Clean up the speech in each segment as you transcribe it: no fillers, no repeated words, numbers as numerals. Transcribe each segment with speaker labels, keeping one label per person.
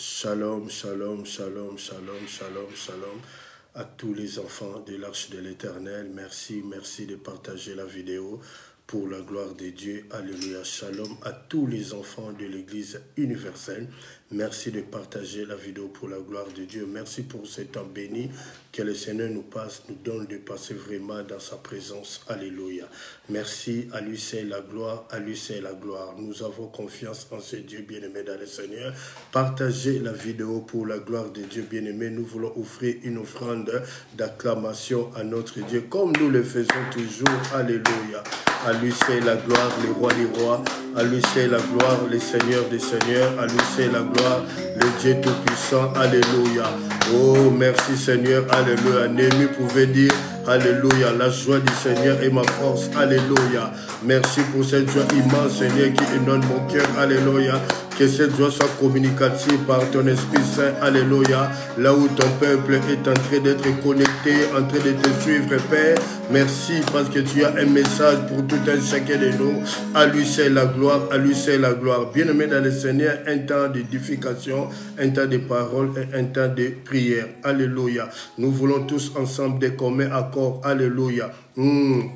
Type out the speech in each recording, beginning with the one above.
Speaker 1: Shalom, shalom, shalom, shalom, shalom, shalom à tous les enfants de l'Arche de l'Éternel. Merci, merci de partager la vidéo pour la gloire de Dieu. Alléluia, shalom à tous les enfants de l'Église universelle. Merci de partager la vidéo pour la gloire de Dieu. Merci pour ce temps béni que le Seigneur nous donne de passer vraiment dans sa présence. Alléluia. Merci, à lui c'est la gloire, à lui c'est la gloire. Nous avons confiance en ce Dieu bien-aimé dans le Seigneur. Partagez la vidéo pour la gloire de Dieu bien-aimé. Nous voulons offrir une offrande d'acclamation à notre Dieu, comme nous le faisons toujours. Alléluia. À lui c'est la gloire, le roi des rois. À lui c'est la gloire, le Seigneur des seigneurs. À lui c'est la gloire, le Dieu tout-puissant. Alléluia. Oh, merci Seigneur. Alléluia. Néhémie pouvait dire, alléluia, la joie du Seigneur est ma force. Alléluia. Merci pour cette joie immense, Seigneur, qui inonde mon cœur. Alléluia. Que cette joie soit communicative par ton Esprit Saint. Alléluia. Là où ton peuple est en train d'être connecté, en train de te suivre, Père. Merci parce que tu as un message pour tout un chacun de nous. À lui c'est la gloire, à lui c'est la gloire. Bien-aimé dans le Seigneur, un temps d'édification, un temps de parole et un temps de prière. Alléluia. Nous voulons tous ensemble des communs accords. Alléluia.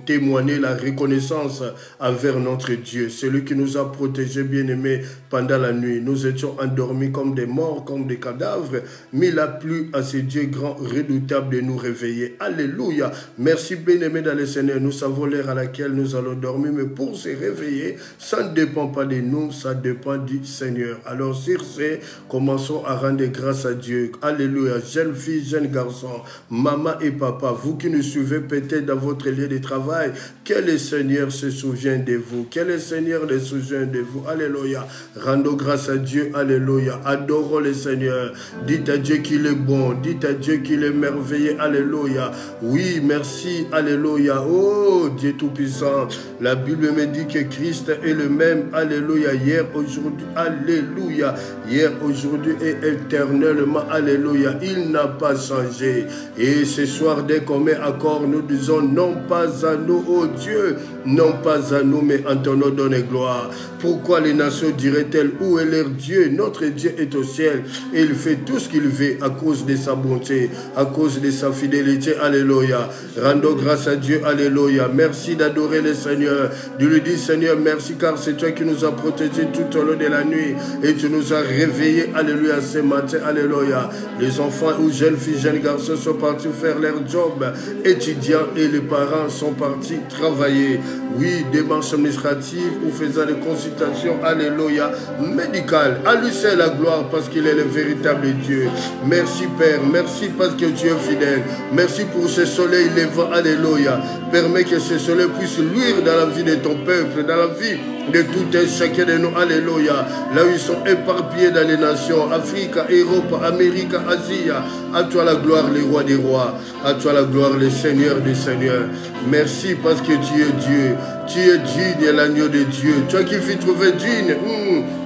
Speaker 1: Témoigner la reconnaissance envers notre Dieu, celui qui nous a protégés, bien-aimés, pendant la nuit. Nous étions endormis comme des morts, comme des cadavres, mais il a plu à ce Dieu grand, redoutable de nous réveiller. Alléluia. Merci, bien-aimés dans le Seigneur. Nous savons l'heure à laquelle nous allons dormir, mais pour se réveiller, ça ne dépend pas de nous, ça dépend du Seigneur. Alors, sur ce, commençons à rendre grâce à Dieu. Alléluia. Jeune fille, jeune garçon, maman et papa, vous qui nous suivez peut-être dans votre lieu de travail, que le Seigneur se souvient de vous, que le Seigneur se souvient de vous. Alléluia. Rendons grâce à Dieu. Alléluia. Adorons le Seigneur. Dites à Dieu qu'il est bon. Dites à Dieu qu'il est merveilleux. Alléluia. Oui, merci. Alléluia. Oh, Dieu Tout-Puissant. La Bible me dit que Christ est le même. Alléluia. Hier, aujourd'hui. Alléluia. Hier, aujourd'hui et éternellement. Alléluia. Il n'a pas changé. Et ce soir, dès qu'on met accord, nous disons non pas à nous, ô Dieu, non pas à nous, mais en ton nom donne gloire. Pourquoi les nations diraient-elles, où est leur Dieu? Notre Dieu est au ciel et il fait tout ce qu'il veut à cause de sa bonté, à cause de sa fidélité. Alléluia. Rendons grâce à Dieu. Alléluia. Merci d'adorer le Seigneur. De lui dire, Seigneur, merci car c'est toi qui nous as protégés tout au long de la nuit et tu nous as réveillés. Alléluia. Ce matin. Alléluia. Les enfants ou jeunes filles, jeunes garçons sont partis faire leur job. Étudiants et les parents sont partis travailler. Oui, démarches administratives ou faisant des consultations. Alléluia. Médicales. À lui c'est la gloire parce qu'il est le véritable Dieu. Merci Père. Merci parce que tu es fidèle. Merci pour ce soleil levant. Alléluia. Permets que ce soleil puisse luire dans la vie de ton peuple, dans la vie de tout un chacun de nous. Alléluia. Là où ils sont éparpillés dans les nations, Afrique, Europe, Amérique, Asie. À toi la gloire, les rois des rois. À toi la gloire, les seigneurs des seigneurs. Merci parce que tu es Dieu. Tu es digne, l'agneau de Dieu. Toi qui fais trouver digne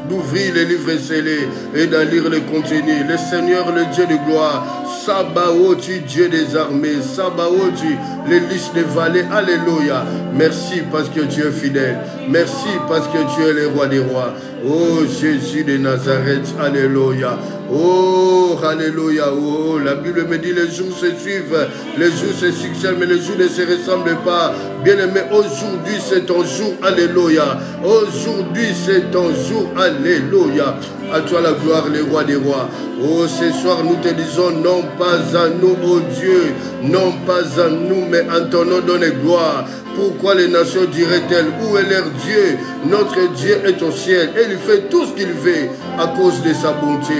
Speaker 1: d'ouvrir les livres scellés et d'en lire le contenu. Le Seigneur, le Dieu de gloire. Sabaoth, Dieu des armées. Sabaoth, les listes des vallées. Alléluia. Merci parce que tu es fidèle. Merci parce que tu es le roi des rois. Oh Jésus de Nazareth. Alléluia. Oh, alléluia. Oh, la Bible me dit les jours se suivent, les jours se succèdent, mais les jours ne se ressemblent pas. Bien-aimé, aujourd'hui c'est ton jour. Alléluia. Aujourd'hui c'est ton jour. Alléluia. À toi la gloire, les rois des rois. Oh, ce soir nous te disons non pas à nous, ô Dieu, non pas à nous, mais en ton nom donne gloire. Pourquoi les nations diraient-elles, où est leur Dieu? Notre Dieu est au ciel et il fait tout ce qu'il veut à cause de sa bonté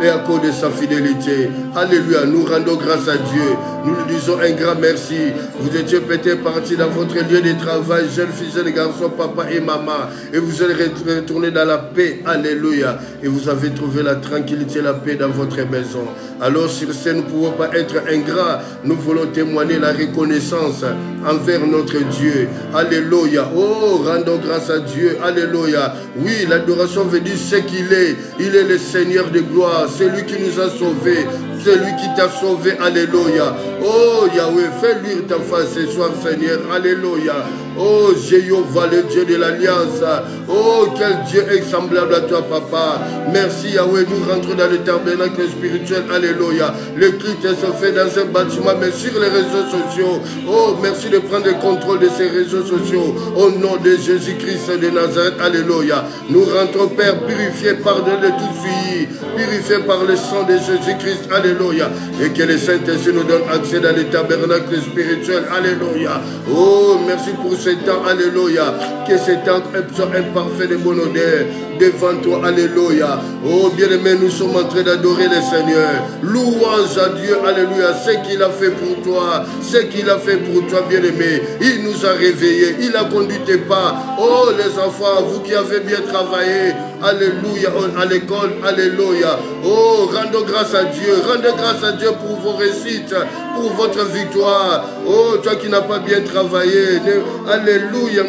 Speaker 1: et à cause de sa fidélité. Alléluia. Nous rendons grâce à Dieu. Nous lui disons un grand merci. Vous étiez peut-être partis dans votre lieu de travail, jeunes filles, jeunes garçons, papa et maman, et vous allez retourner dans la paix. Alléluia. Et vous avez trouvé la tranquillité, la paix dans votre maison. Alors sur ce, nous ne pouvons pas être ingrats. Nous voulons témoigner la reconnaissance envers notre Dieu. Alléluia. Oh, rendons grâce à Dieu. Alléluia. Oui, l'adoration veut dire ce qu'il est. Il est le Seigneur de gloire. C'est lui qui nous a sauvés. C'est lui qui t'a sauvé. Alléluia. Oh Yahweh, fais luire ta face ce soir, Seigneur. Alléluia. Oh Jéhovah, le Dieu de l'Alliance. Oh, quel Dieu est semblable à toi, Papa. Merci Yahweh, nous rentrons dans le tabernacle spirituel. Alléluia. Le culte se fait dans un bâtiment, mais sur les réseaux sociaux. Oh, merci de prendre le contrôle de ces réseaux sociaux. Au nom de Jésus-Christ de Nazareth. Alléluia. Nous rentrons, Père, purifié, pardonné de tout souillis, purifié par le sang de Jésus-Christ. Alléluia. Et que le Saint-Esprit nous donne accès dans le tabernacle spirituel. Alléluia. Oh, merci pour ce temps. Alléluia. Que ce temps soit imparfait de bonne odeur devant toi. Alléluia. Oh, bien-aimé, nous sommes en train d'adorer le Seigneur. Louange à Dieu. Alléluia. Ce qu'il a fait pour toi, ce qu'il a fait pour toi, bien-aimé. Il nous a réveillés. Il a conduit tes pas. Oh, les enfants, vous qui avez bien travaillé. Alléluia. À l'école. Alléluia. Oh, rendons grâce à Dieu. Rendez grâce à Dieu pour vos réussites, pour votre victoire. Oh, toi qui n'as pas bien travaillé. Alléluia.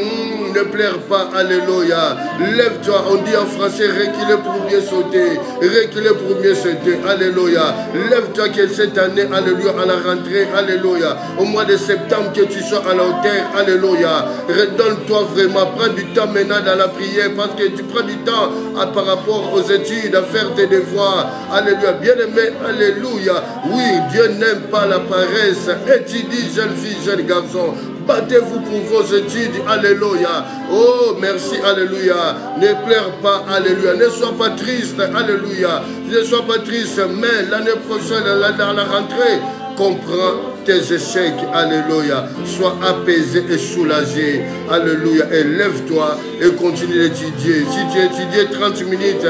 Speaker 1: Ne pleure pas. Alléluia. Lève-toi. On dit en français, reculer pour mieux sauter. Reculer pour mieux sauter. Alléluia. Lève-toi que cette année, alléluia, à la rentrée, alléluia, au mois de septembre, que tu sois à la hauteur. Alléluia. Redonne-toi vraiment. Prends du temps maintenant dans la prière, parce que tu prends du temps par rapport aux études, à faire tes devoirs. Alléluia. Bien-aimé, alléluia. Oui, Dieu n'aime pas la paresse. Étudie, jeune fille, jeune garçon. Battez-vous pour vos études. Alléluia. Oh, merci. Alléluia. Ne pleure pas. Alléluia. Ne sois pas triste. Alléluia. Ne sois pas triste. Mais l'année prochaine, dans la rentrée, comprends tes échecs. Alléluia. Sois apaisé et soulagé. Alléluia. Et lève-toi et continue d'étudier. Si tu étudies 30 minutes,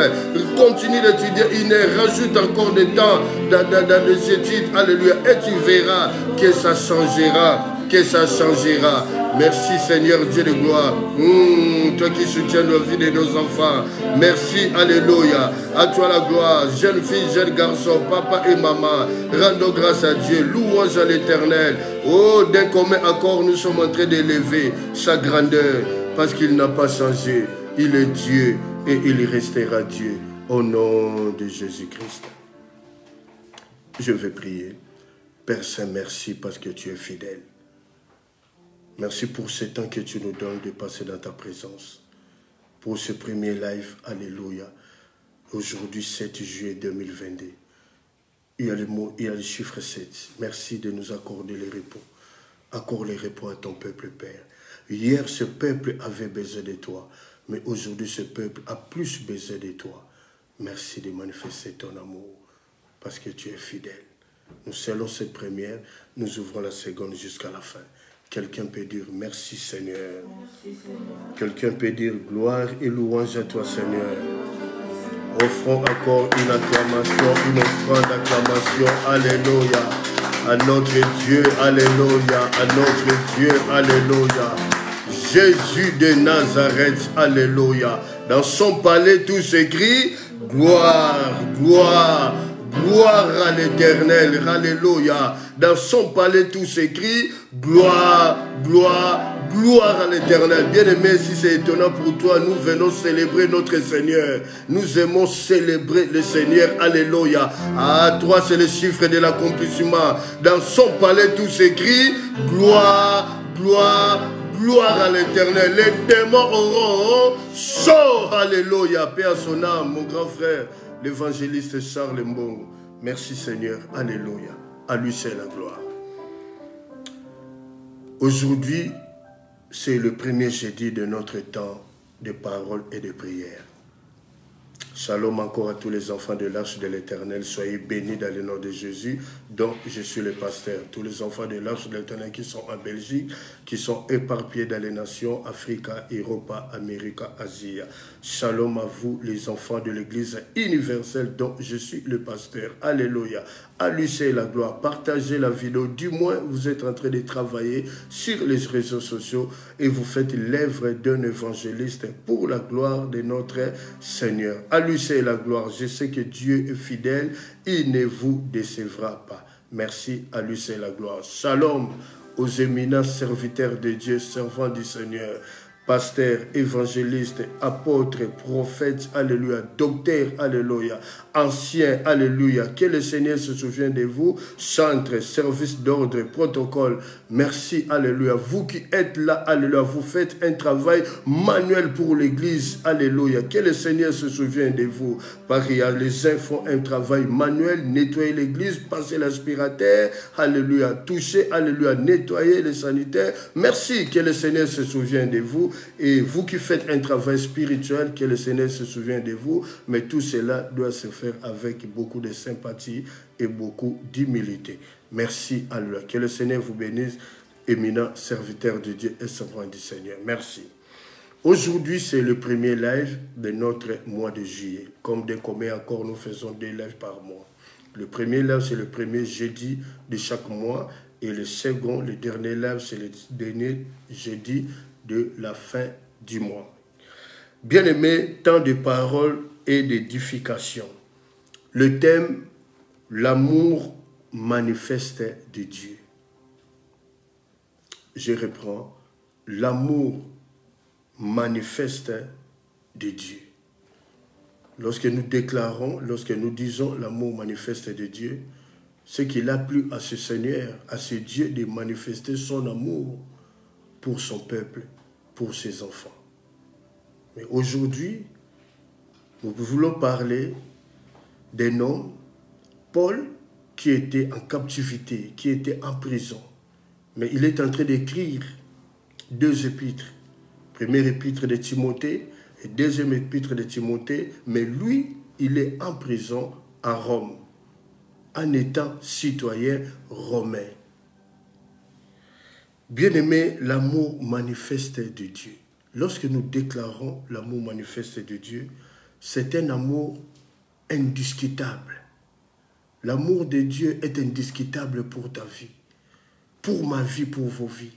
Speaker 1: continue d'étudier une heure. Rajoute encore des temps dans les études. Alléluia. Et tu verras que ça changera. Que ça changera. Merci Seigneur Dieu de gloire. Toi qui soutiens la vie de nos enfants. Merci, alléluia. À toi la gloire. Jeune fille, jeune garçon, papa et maman. Rendons grâce à Dieu. Louange à l'Éternel. Oh, d'un commun accord, nous sommes en train d'élever sa grandeur. Parce qu'il n'a pas changé. Il est Dieu et il restera Dieu. Au nom de Jésus-Christ. Je vais prier. Père Saint, merci parce que tu es fidèle. Merci pour ce temps que tu nous donnes de passer dans ta présence. Pour ce premier live, alléluia. Aujourd'hui, 7 juillet 2022. Il y a le mot, il y a le chiffre 7. Merci de nous accorder le repos. Accorde le repos à ton peuple, Père. Hier, ce peuple avait besoin de toi. Mais aujourd'hui, ce peuple a plus besoin de toi. Merci de manifester ton amour. Parce que tu es fidèle. Nous scellons cette première. Nous ouvrons la seconde jusqu'à la fin. Quelqu'un peut dire merci Seigneur. Quelqu'un peut dire gloire et louange à toi Seigneur. Offrons encore une acclamation, une offrande d'acclamation. Alléluia. À notre Dieu, alléluia. À notre Dieu, alléluia. Jésus de Nazareth, alléluia. Dans son palais tout s'écrit gloire, gloire. Gloire à l'Éternel, alléluia. Dans son palais tout s'écrit gloire, gloire, gloire à l'Éternel. Bien-aimé, si c'est étonnant pour toi, nous venons célébrer notre Seigneur. Nous aimons célébrer le Seigneur, alléluia. Ah, toi, c'est le chiffre de l'accomplissement. Dans son palais tout s'écrit gloire, gloire, gloire à l'Éternel. Les démons auront sort, alléluia. Paix à son âme, mon grand frère. L'évangéliste Charles Mbongo. Merci Seigneur. Alléluia. À lui c'est la gloire. Aujourd'hui, c'est le premier jeudi de notre temps de parole et de prière. Shalom encore à tous les enfants de l'Arche de l'Éternel. Soyez bénis dans le nom de Jésus, dont je suis le pasteur. Tous les enfants de l'Arche de l'Éternel qui sont en Belgique, qui sont éparpillés dans les nations, Afrique, Europe, Amérique, Asie. Shalom à vous, les enfants de l'Église universelle, dont je suis le pasteur. Alléluia. À lui c'est la gloire. Partagez la vidéo. Du moins, vous êtes en train de travailler sur les réseaux sociaux et vous faites l'œuvre d'un évangéliste pour la gloire de notre Seigneur. À lui c'est la gloire. Je sais que Dieu est fidèle. Il ne vous décevra pas. Merci. À lui c'est la gloire. Shalom aux éminents serviteurs de Dieu, servants du Seigneur. pasteur, évangéliste, apôtre, prophète, alléluia, docteur, alléluia, ancien, alléluia, que le Seigneur se souvienne de vous, chantre, service d'ordre, protocole, merci, alléluia, vous qui êtes là, alléluia, vous faites un travail manuel pour l'église, alléluia, que le Seigneur se souvienne de vous, Paris, les uns font un travail manuel, nettoyer l'église, passer l'aspirateur, alléluia, toucher, alléluia, nettoyer les sanitaires, merci, que le Seigneur se souvienne de vous. Et vous qui faites un travail spirituel, que le Seigneur se souvienne de vous, mais tout cela doit se faire avec beaucoup de sympathie et beaucoup d'humilité. Merci, alléluia. Que le Seigneur vous bénisse, éminent serviteur de Dieu et servant du Seigneur. Merci. Aujourd'hui, c'est le premier live de notre mois de juillet. Comme des communs accords, nous faisons 2 lives par mois. Le premier live, c'est le premier jeudi de chaque mois. Et le second, le dernier live, c'est le dernier jeudi de la fin du mois. Bien-aimés, tant de paroles et d'édification. Le thème, l'amour manifeste de Dieu. Je reprends, l'amour manifeste de Dieu. Lorsque nous déclarons, lorsque nous disons l'amour manifeste de Dieu, c'est qu'il a plu à ce Seigneur, à ce Dieu de manifester son amour pour son peuple, pour ses enfants. Mais aujourd'hui, nous voulons parler d'un homme, Paul, qui était en captivité, qui était en prison. Mais il est en train d'écrire 2 épîtres. Première épître de Timothée et deuxième épître de Timothée. Mais lui, il est en prison à Rome, en étant citoyen romain. Bien-aimé, l'amour manifeste de Dieu. Lorsque nous déclarons l'amour manifeste de Dieu, c'est un amour indiscutable. L'amour de Dieu est indiscutable pour ta vie, pour ma vie, pour vos vies.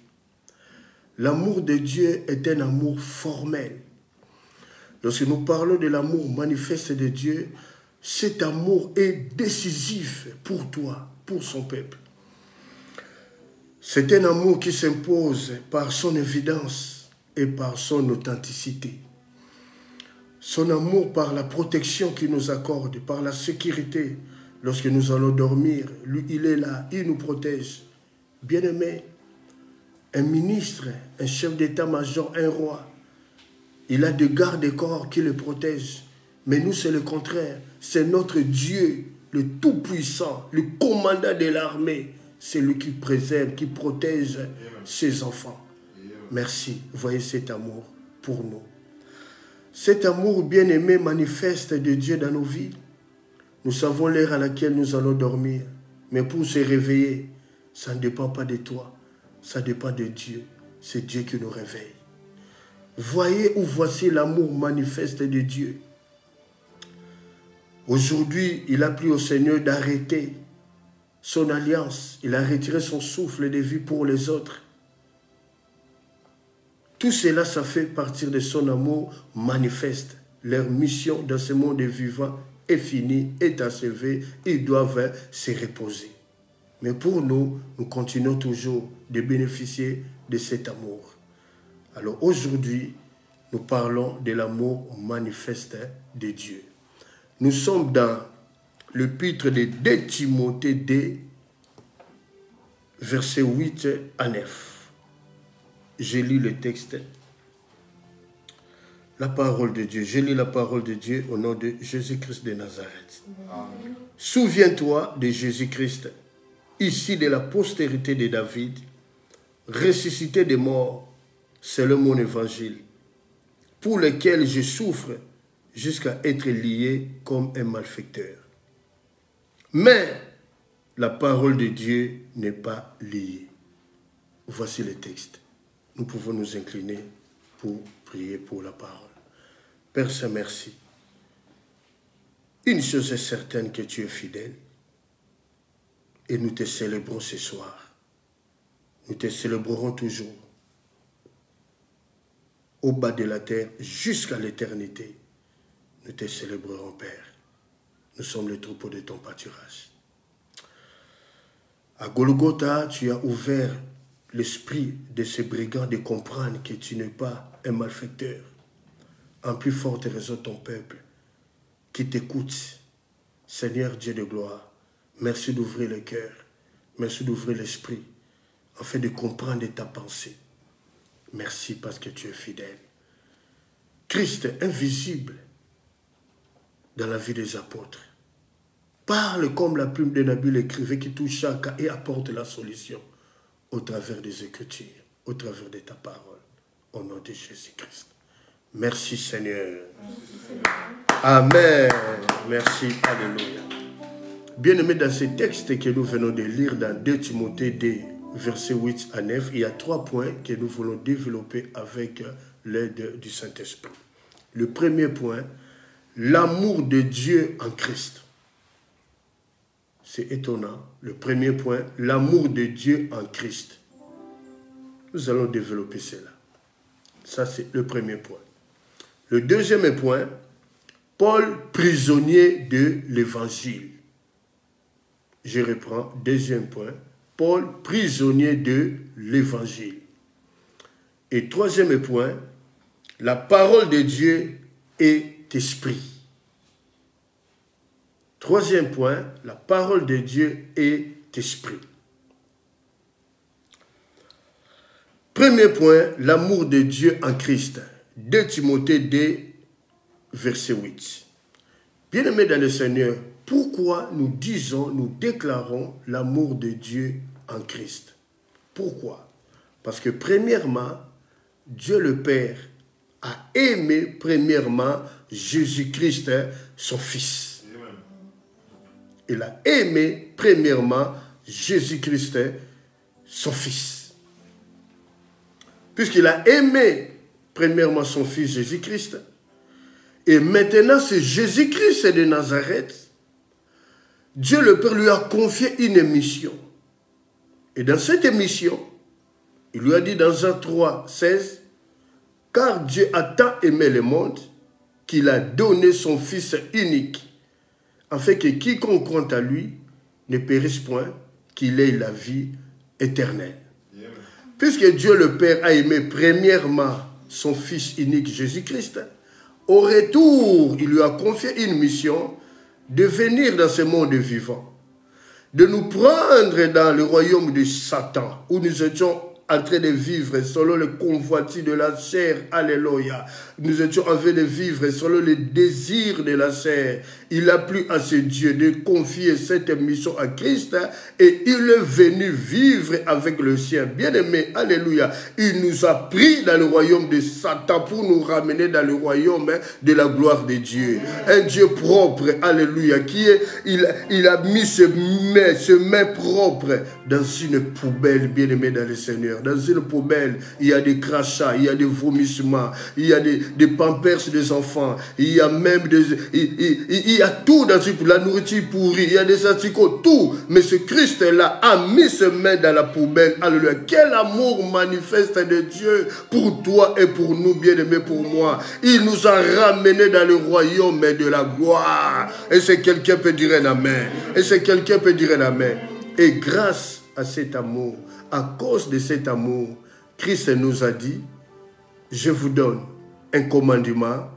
Speaker 1: L'amour de Dieu est un amour formel. Lorsque nous parlons de l'amour manifeste de Dieu, cet amour est décisif pour toi, pour son peuple. C'est un amour qui s'impose par son évidence et par son authenticité. Son amour par la protection qu'il nous accorde, par la sécurité. Lorsque nous allons dormir, lui, il est là, il nous protège. Bien-aimé, un ministre, un chef d'état-major, un roi, il a des gardes-corps qui le protègent. Mais nous, c'est le contraire. C'est notre Dieu, le Tout-Puissant, le commandant de l'armée. C'est lui qui préserve, qui protège ses enfants. Merci. Voyez cet amour pour nous. Cet amour bien-aimé manifeste de Dieu dans nos vies. Nous savons l'heure à laquelle nous allons dormir. Mais pour se réveiller, ça ne dépend pas de toi. Ça dépend de Dieu. C'est Dieu qui nous réveille. Voyez ou voici l'amour manifeste de Dieu. Aujourd'hui, il a plu au Seigneur d'arrêter son alliance. Il a retiré son souffle de vie pour les autres. Tout cela, ça fait partir de son amour manifeste. Leur mission dans ce monde vivant est finie, est achevée. Ils doivent se reposer. Mais pour nous, nous continuons toujours de bénéficier de cet amour. Alors aujourd'hui, nous parlons de l'amour manifeste de Dieu. Nous sommes dans l'épître de 2 Timothée 2, versets 8 à 9. Je lis le texte. La parole de Dieu. Je lis la parole de Dieu au nom de Jésus-Christ de Nazareth. Souviens-toi de Jésus-Christ, ici de la postérité de David, ressuscité des morts, selon mon évangile, pour lequel je souffre jusqu'à être lié comme un malfaiteur. Mais la parole de Dieu n'est pas liée. Voici le texte. Nous pouvons nous incliner pour prier pour la parole. Père Saint, merci. Une chose est certaine, que tu es fidèle. Et nous te célébrons ce soir. Nous te célébrerons toujours. Au bas de la terre, jusqu'à l'éternité. Nous te célébrerons, Père. Nous sommes le troupeau de ton pâturage. À Golgotha, tu as ouvert l'esprit de ces brigands de comprendre que tu n'es pas un malfaiteur. En plus forte raison, ton peuple qui t'écoute, Seigneur Dieu de gloire, merci d'ouvrir le cœur, merci d'ouvrir l'esprit, afin de comprendre ta pensée. Merci parce que tu es fidèle. Christ invisible dans la vie des apôtres. Parle comme la plume de Nabil écrivait qui touche chacun et apporte la solution au travers des Écritures, au travers de ta parole, au nom de Jésus-Christ. Merci Seigneur. Amen. Merci. Alléluia. Bien-aimés, dans ce texte que nous venons de lire dans 2 Timothée 2, versets 8 à 9, il y a 3 points que nous voulons développer avec l'aide du Saint-Esprit. Le premier point, l'amour de Dieu en Christ. C'est étonnant. Le premier point, l'amour de Dieu en Christ. Nous allons développer cela. Ça, c'est le premier point. Le deuxième point, Paul, prisonnier de l'Évangile. Je reprends, deuxième point, Paul, prisonnier de l'Évangile. Et troisième point, la parole de Dieu est esprit. Troisième point, la parole de Dieu est esprit. Premier point, l'amour de Dieu en Christ. 2 Timothée 2, verset 8. Bien-aimés dans le Seigneur, pourquoi nous disons, nous déclarons l'amour de Dieu en Christ? Pourquoi? Parce que premièrement, Dieu le Père a aimé premièrement Jésus-Christ, son Fils. Il a aimé premièrement Jésus-Christ, son Fils. Puisqu'il a aimé premièrement son Fils Jésus-Christ, et maintenant c'est Jésus-Christ de Nazareth, Dieu le Père lui a confié une mission. Et dans cette mission, il lui a dit dans Jean 3, 16, « Car Dieu a tant aimé le monde qu'il a donné son Fils unique, afin que quiconque croit à lui ne périsse point, qu'il ait la vie éternelle. » Puisque Dieu le Père a aimé premièrement son Fils unique Jésus-Christ, au retour, il lui a confié une mission de venir dans ce monde vivant, de nous prendre dans le royaume de Satan, où nous étions en train de vivre selon le convoitis de la chair. Alléluia. Nous étions en train de vivre selon les désirs de la chair. Il a plu à ce Dieu de confier cette mission à Christ et il est venu vivre avec le sien. Bien-aimé, alléluia. Il nous a pris dans le royaume de Satan pour nous ramener dans le royaume de la gloire de Dieu. Un Dieu propre, alléluia, il a mis ce main propre dans une poubelle, bien-aimé dans le Seigneur. Dans une poubelle, il y a des crachats, il y a des vomissements, il y a des pampers des enfants, il y a même il y a tout dans la nourriture pourrie, il y a des anticorps, tout. Mais ce Christ-là a mis ses mains dans la poubelle. Alléluia. Quel amour manifeste de Dieu pour toi et pour nous, bien-aimés, pour moi. Il nous a ramenés dans le royaume de la gloire. Et c'est quelqu'un peut dire un amen. Et c'est quelqu'un peut dire un amen. Et grâce à cet amour, à cause de cet amour, Christ nous a dit, je vous donne un commandement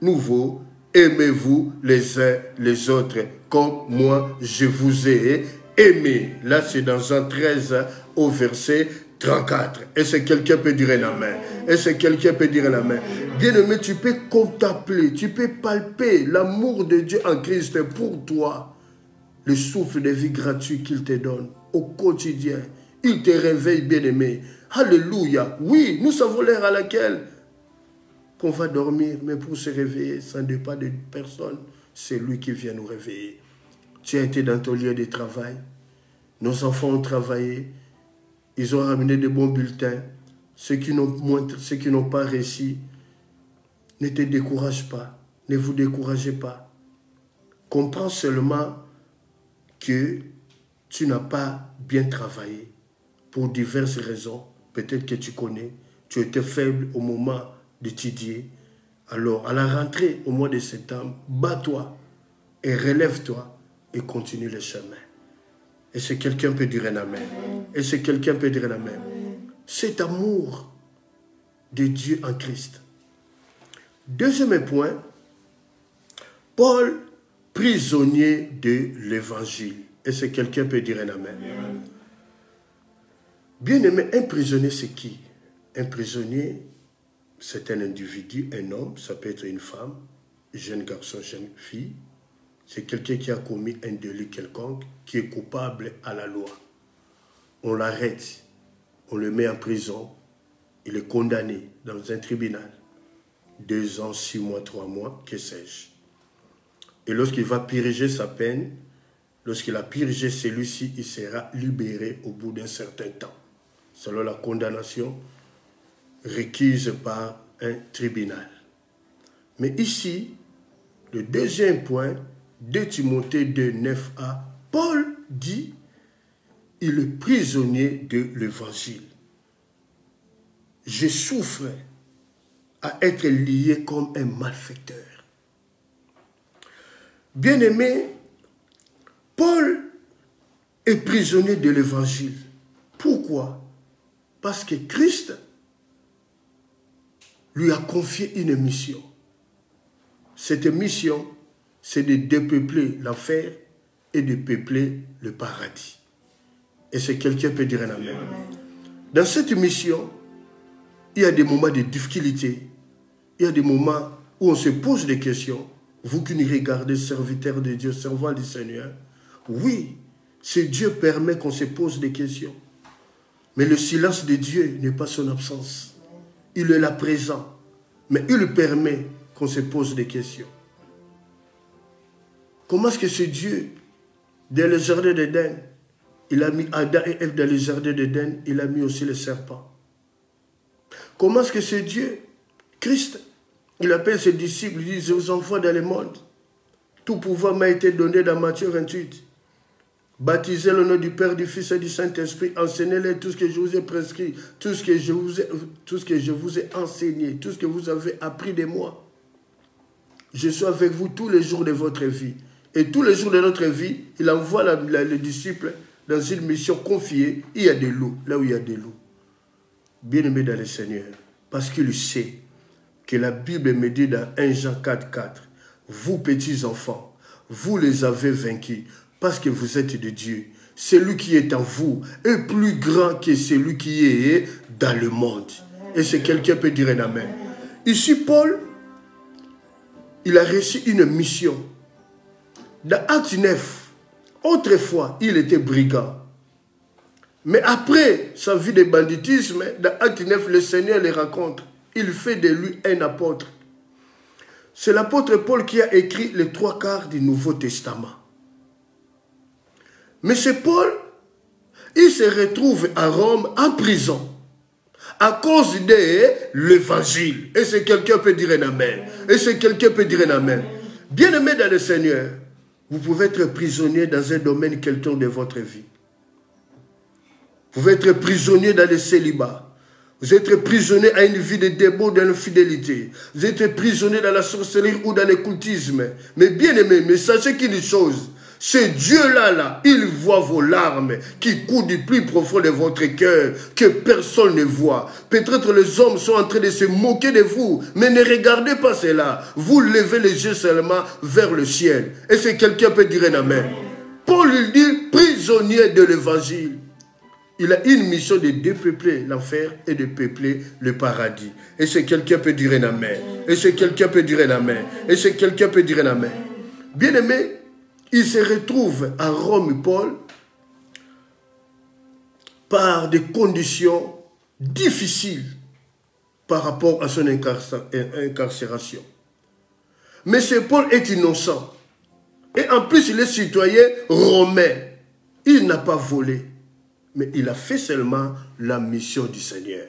Speaker 1: nouveau, aimez-vous les uns les autres comme moi je vous ai aimé. Là c'est dans Jean 13 au verset 34. Et c'est quelqu'un peut dire un amen. Et c'est quelqu'un peut dire un amen. Bien-aimé, tu peux contempler, tu peux palper l'amour de Dieu en Christ pour toi. Le souffle de vie gratuit qu'il te donne au quotidien. Il te réveille, bien-aimé. Alléluia. Oui, nous savons l'heure à laquelle qu'on va dormir, mais pour se réveiller, ça ne dépend de personne. C'est lui qui vient nous réveiller. Tu as été dans ton lieu de travail. Nos enfants ont travaillé. Ils ont ramené de bons bulletins. Ceux qui n'ont pas réussi, ne te décourage pas. Ne vous découragez pas. Comprends seulement que tu n'as pas bien travaillé. Pour diverses raisons, peut-être que tu connais, tu étais faible au moment d'étudier. Alors, à la rentrée, au mois de septembre, bats-toi et relève-toi et continue le chemin. Et si quelqu'un peut dire un amen. Et si quelqu'un peut dire un amen. Cet amour de Dieu en Christ. Deuxième point, Paul, prisonnier de l'évangile. Et si quelqu'un peut dire un amen. Bien-aimé, un prisonnier, c'est qui? Un prisonnier, c'est un individu, un homme, ça peut être une femme, jeune garçon, jeune fille. C'est quelqu'un qui a commis un délit quelconque, qui est coupable à la loi. On l'arrête, on le met en prison, il est condamné dans un tribunal. 2 ans, 6 mois, 3 mois, que sais-je. Et lorsqu'il va purger sa peine, lorsqu'il a purgé celui-ci, il sera libéré au bout d'un certain temps, selon la condamnation requise par un tribunal. Mais ici, le deuxième point, 2 Timothée 2, 9a, Paul dit, il est prisonnier de l'évangile. Je souffre à être lié comme un malfaiteur. Bien-aimé, Paul est prisonnier de l'évangile. Pourquoi? Parce que Christ lui a confié une mission. Cette mission, c'est de dépeupler l'enfer et de peupler le paradis. Et c'est quelqu'un peut dire un amen. Dans cette mission, il y a des moments de difficulté. Il y a des moments où on se pose des questions. Vous qui nous regardez, serviteurs de Dieu, servants du Seigneur, oui, c'est Dieu permet qu'on se pose des questions. Mais le silence de Dieu n'est pas son absence. Il est là présent. Mais il permet qu'on se pose des questions. Comment est-ce que ce Dieu, dans le jardin d'Éden, il a mis Adam et Ève dans le jardin d'Éden, il a mis aussi le serpent. Comment est-ce que ce Dieu, Christ, il appelle ses disciples, il dit, aux enfants dans le monde, tout pouvoir m'a été donné dans Matthieu 28. Baptisez le nom du Père, du Fils et du Saint-Esprit, enseignez-les tout ce que je vous ai prescrit, tout ce que je vous ai enseigné, tout ce que vous avez appris de moi. Je suis avec vous tous les jours de votre vie. Et tous les jours de notre vie, il envoie les disciples dans une mission confiée. Il y a des loups, là où il y a des loups. Bien-aimé dans le Seigneur, parce qu'il sait que la Bible me dit dans 1 Jean 4, 4, vous petits enfants, vous les avez vaincus parce que vous êtes de Dieu. Celui qui est en vous est plus grand que celui qui est dans le monde. Et si quelqu'un peut dire un amen. Ici, Paul, il a reçu une mission. Dans Acte 9, autrefois, il était brigand. Mais après sa vie de banditisme, dans Acte 9, le Seigneur le rencontre. Il fait de lui un apôtre. C'est l'apôtre Paul qui a écrit les 3/4 du Nouveau Testament. Mais ce Paul, il se retrouve à Rome en prison à cause de l'évangile. Et si quelqu'un peut dire un amen. Et si quelqu'un peut dire un amen. Bien-aimé dans le Seigneur, vous pouvez être prisonnier dans un domaine quelconque de votre vie. Vous pouvez être prisonnier dans le célibat. Vous êtes prisonnier à une vie de démons, dans l'infidélité. Vous êtes prisonnier dans la sorcellerie ou dans l'occultisme. Mais bien aimé, mais sachez qu'une chose, ce Dieu-là, il voit vos larmes qui coulent du plus profond de votre cœur, que personne ne voit. Peut-être les hommes sont en train de se moquer de vous, mais ne regardez pas cela. Vous levez les yeux seulement vers le ciel. Et si quelqu'un peut dire un amen. Paul il dit, prisonnier de l'évangile. Il a une mission de dépeupler l'enfer et de peupler le paradis. Et si quelqu'un peut dire un amen. Et si quelqu'un peut dire un amen. Et si quelqu'un peut dire un amen. Bien aimé, il se retrouve à Rome, Paul, par des conditions difficiles par rapport à son incarcération. Mais ce Paul est innocent. Et en plus, il est citoyen romain. Il n'a pas volé. Mais il a fait seulement la mission du Seigneur.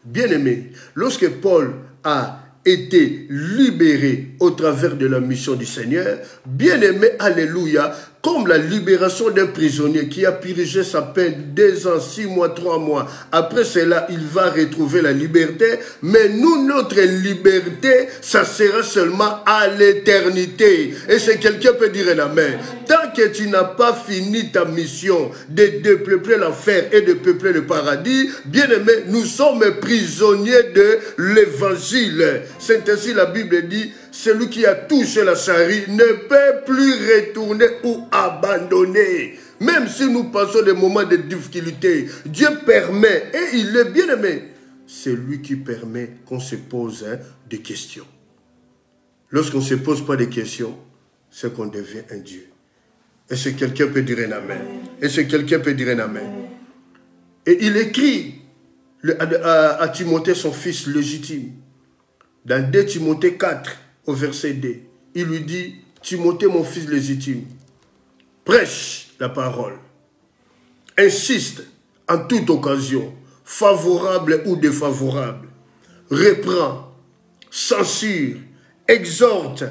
Speaker 1: Bien-aimé, lorsque Paul a été libéré au travers de la mission du Seigneur, bien-aimé, alléluia, comme la libération d'un prisonnier qui a purgé sa peine 2 ans, 6 mois, 3 mois. Après cela, il va retrouver la liberté. Mais nous, notre liberté, ça sera seulement à l'éternité. Et si quelqu'un peut dire un amen. Tant que tu n'as pas fini ta mission de dépeupler l'enfer et de peupler le paradis, bien aimé, nous sommes prisonniers de l'évangile. C'est ainsi la Bible dit, celui qui a touché la charie ne peut plus retourner ou abandonner. Même si nous passons des moments de difficulté, Dieu permet, et il est bien aimé. C'est lui qui permet qu'on se pose des questions. Lorsqu'on ne se pose pas de questions, c'est qu'on devient un Dieu. Et si quelqu'un peut dire un amen. Et si quelqu'un peut dire un amen. Et il écrit à Timothée, son fils légitime, dans 2 Timothée 4, au verset 2, il lui dit, Timothée, mon fils légitime, prêche la parole, insiste en toute occasion, favorable ou défavorable, reprend, censure, exhorte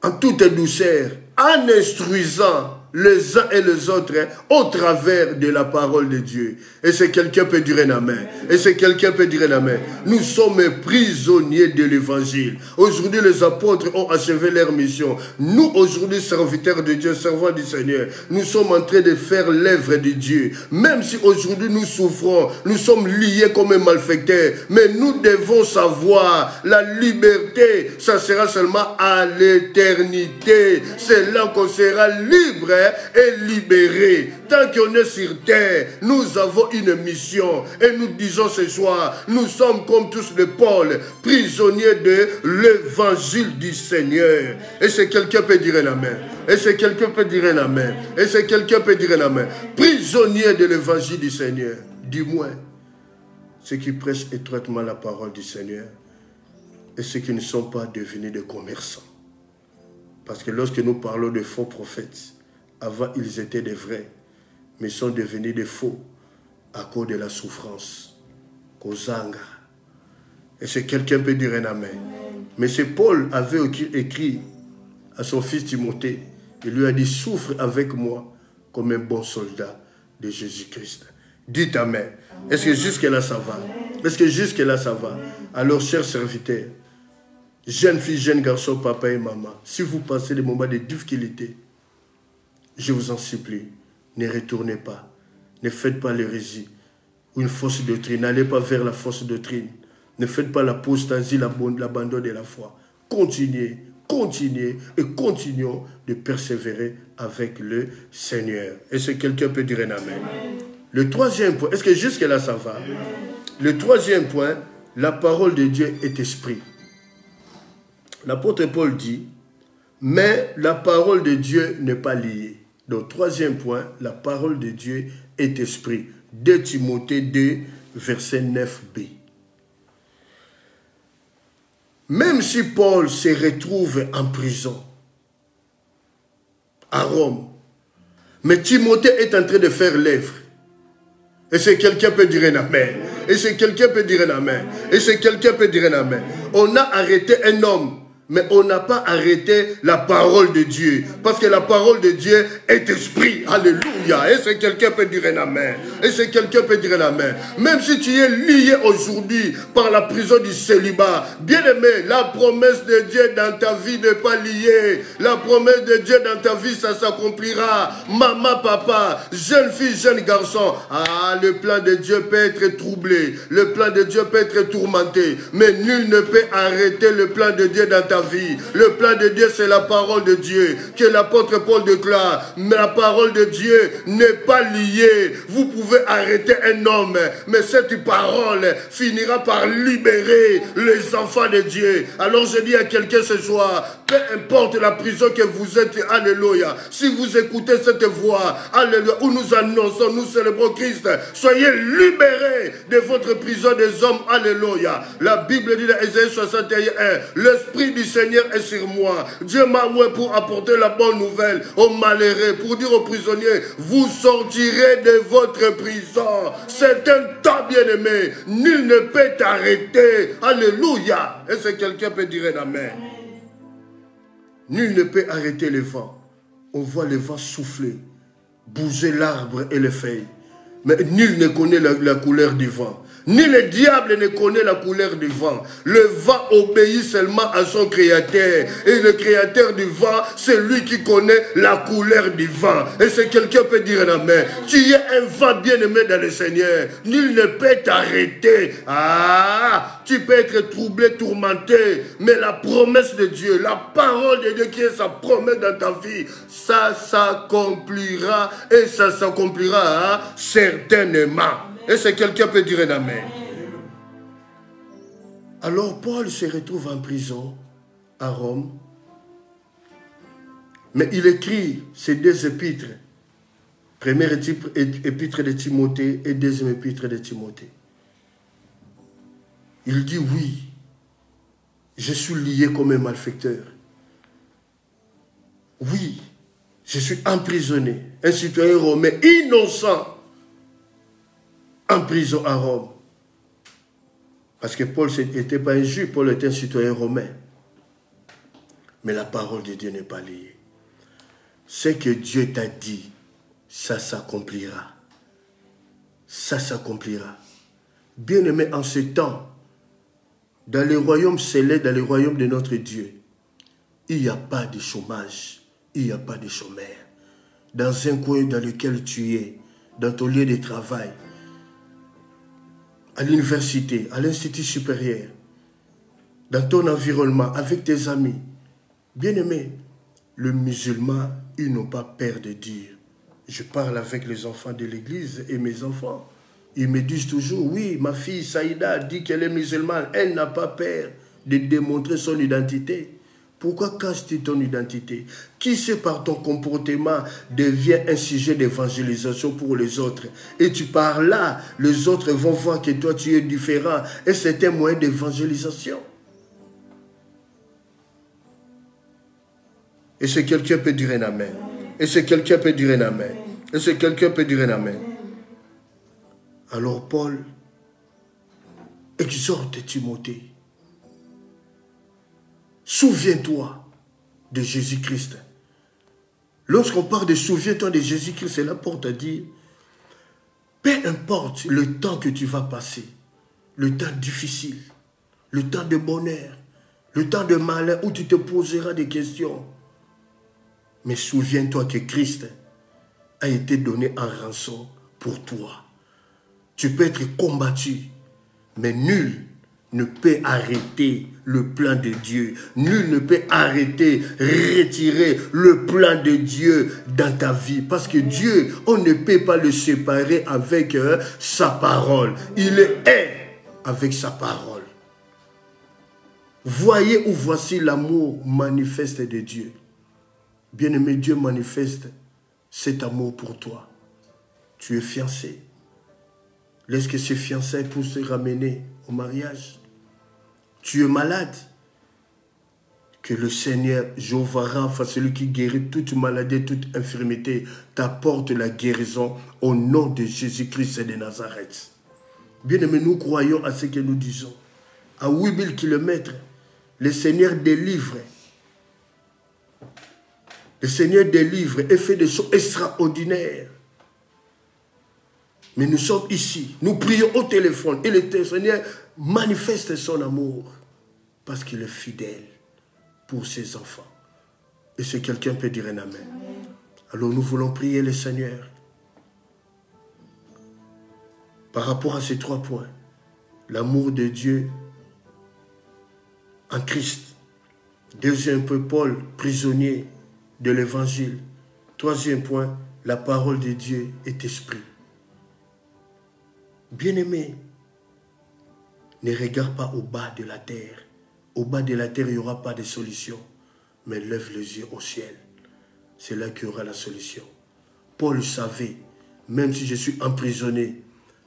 Speaker 1: en toute douceur, en instruisant les uns et les autres au travers de la parole de Dieu. Et si quelqu'un peut dire un amen. Et si quelqu'un peut dire un amen. Nous sommes prisonniers de l'évangile. Aujourd'hui, les apôtres ont achevé leur mission. Nous, aujourd'hui, serviteurs de Dieu, servants du Seigneur, nous sommes en train de faire l'œuvre de Dieu. Même si aujourd'hui nous souffrons, nous sommes liés comme un malfaiteur. Mais nous devons savoir, la liberté, ça sera seulement à l'éternité. C'est là qu'on sera libre et libéré. Tant qu'on est sur terre, nous avons une mission. Et nous disons ce soir, nous sommes comme tous les Paul, prisonniers de l'évangile du Seigneur. Et si quelqu'un peut dire un amen. Et si quelqu'un peut dire un amen. Et si quelqu'un peut dire un amen. Prisonniers de l'évangile du Seigneur. Dis-moi, ceux qui prêchent étroitement la parole du Seigneur et ceux qui ne sont pas devenus des commerçants. Parce que lorsque nous parlons de faux prophètes, avant ils étaient des vrais, mais sont devenus des faux à cause de la souffrance, Kozanga. Et si quelqu'un peut dire un amen. Mais c'est Paul avait écrit à son fils Timothée, il lui a dit, souffre avec moi comme un bon soldat de Jésus-Christ. Dites amen. Est-ce que jusque-là ça va? Est-ce que jusque-là ça va? Alors, chers serviteurs, jeunes filles, jeunes garçons, papa et maman, si vous passez des moments de difficulté, je vous en supplie, ne retournez pas, ne faites pas l'hérésie ou une fausse doctrine, n'allez pas vers la fausse doctrine, ne faites pas l'apostasie, l'abandon de la foi. Continuez, continuez et continuons de persévérer avec le Seigneur. Et si quelqu'un peut dire un amen. Le troisième point, est-ce que jusque-là ça va? Le troisième point, la parole de Dieu est esprit. L'apôtre Paul dit, mais la parole de Dieu n'est pas liée. Donc, troisième point, la parole de Dieu est esprit. 2 Timothée 2, verset 9b. Même si Paul se retrouve en prison, à Rome, mais Timothée est en train de faire l'œuvre. Et si quelqu'un peut dire un amen. Et si quelqu'un peut dire un amen. Et si quelqu'un peut dire un amen. On a arrêté un homme. Mais on n'a pas arrêté la parole de Dieu. Parce que la parole de Dieu est esprit. Alléluia. Et si quelqu'un peut dire un amen. Et si quelqu'un peut dire un amen. Même si tu es lié aujourd'hui par la prison du célibat. Bien aimé, la promesse de Dieu dans ta vie n'est pas liée. La promesse de Dieu dans ta vie, ça s'accomplira. Maman, papa, jeune fille, jeune garçon. Ah, le plan de Dieu peut être troublé. Le plan de Dieu peut être tourmenté. Mais nul ne peut arrêter le plan de Dieu dans ta vie. Le plan de Dieu, c'est la parole de Dieu. Que l'apôtre Paul déclare, mais la parole de Dieu n'est pas liée. Vous pouvez arrêter un homme, mais cette parole finira par libérer les enfants de Dieu. Alors je dis à quelqu'un ce soir, peu importe la prison que vous êtes, alléluia, si vous écoutez cette voix, alléluia, où nous annonçons, nous célébrons Christ, soyez libérés de votre prison des hommes, alléluia. La Bible dit dans Ésaïe 61, l'Esprit du Seigneur est sur moi. Dieu m'a oué pour apporter la bonne nouvelle aux malheureux, pour dire aux prisonniers, vous sortirez de votre prison. C'est un temps bien-aimé. Nul ne peut t'arrêter. Alléluia. Est-ce que quelqu'un peut dire un amen? Nul ne peut arrêter le vent on voit le vent souffler, bouger l'arbre et les feuilles. Mais nul ne connaît la couleur du vent. Ni le diable ne connaît la couleur du vent. Le vent obéit seulement à son créateur. Et le créateur du vent, c'est lui qui connaît la couleur du vent. Et si quelqu'un peut dire un amen, tu es un vent bien-aimé dans le Seigneur. Nul ne peut t'arrêter. Ah, tu peux être troublé, tourmenté. Mais la promesse de Dieu, la parole de Dieu qui est sa promesse dans ta vie, ça s'accomplira. Et ça s'accomplira certainement. Et si quelqu'un peut dire un amen. Alors Paul se retrouve en prison à Rome. Mais il écrit ces deux épîtres. Première épître de Timothée et deuxième épître de Timothée. Il dit oui, je suis lié comme un malfaiteur. Oui, je suis emprisonné, un citoyen romain innocent en prison à Rome. Parce que Paul n'était pas un juif, Paul était un citoyen romain. Mais la parole de Dieu n'est pas liée. Ce que Dieu t'a dit, ça s'accomplira. Ça s'accomplira. Bien-aimé, en ce temps, dans le royaume céleste, dans le royaume de notre Dieu, il n'y a pas de chômage, il n'y a pas de chômeur. Dans un coin dans lequel tu es, dans ton lieu de travail, à l'université, à l'institut supérieur, dans ton environnement, avec tes amis. Bien-aimé, le musulman, ils n'ont pas peur de dire. Je parle avec les enfants de l'église et mes enfants. Ils me disent toujours, oui, ma fille Saïda dit qu'elle est musulmane. Elle n'a pas peur de démontrer son identité. Pourquoi caches-tu ton identité? Qui sait par ton comportement devient un sujet d'évangélisation pour les autres? Et tu pars là, les autres vont voir que toi tu es différent. Et c'est un moyen d'évangélisation. Et si quelqu'un peut dire un amen. Et si quelqu'un peut dire un amen. Et si quelqu'un peut dire un amen. Alors Paul exhorte Timothée. Souviens-toi de Jésus-Christ. Lorsqu'on parle de souviens-toi de Jésus-Christ, c'est là pour te dire, peu importe le temps que tu vas passer, le temps difficile, le temps de bonheur, le temps de malheur où tu te poseras des questions. Mais souviens-toi que Christ a été donné en rançon pour toi. Tu peux être combattu, mais nul ne peut arrêter le plan de Dieu. Nul ne peut arrêter, retirer le plan de Dieu dans ta vie. Parce que Dieu, on ne peut pas le séparer avec sa parole. Il est avec sa parole. Voyez ou voici l'amour manifeste de Dieu. Bien-aimé, Dieu manifeste cet amour pour toi. Tu es fiancé. Laisse-que ces fiançailles pour se ramener au mariage. Tu es malade. Que le Seigneur, Jéhovah Rapha, celui qui guérit toute maladie, toute infirmité, t'apporte la guérison au nom de Jésus-Christ de Nazareth. Bien-aimés, nous croyons à ce que nous disons. À 8000 km, le Seigneur délivre. Le Seigneur délivre et fait des choses extraordinaires. Mais nous sommes ici, nous prions au téléphone et le Seigneur manifeste son amour parce qu'il est fidèle pour ses enfants. Et si quelqu'un peut dire un amen. Alors nous voulons prier le Seigneur par rapport à ces 3 points. L'amour de Dieu en Christ. Deuxième point, Paul, prisonnier de l'évangile. Troisième point, la parole de Dieu est esprit. Bien-aimé, ne regarde pas au bas de la terre. Au bas de la terre, il n'y aura pas de solution. Mais lève les yeux au ciel. C'est là qu'il y aura la solution. Paul savait, même si je suis emprisonné,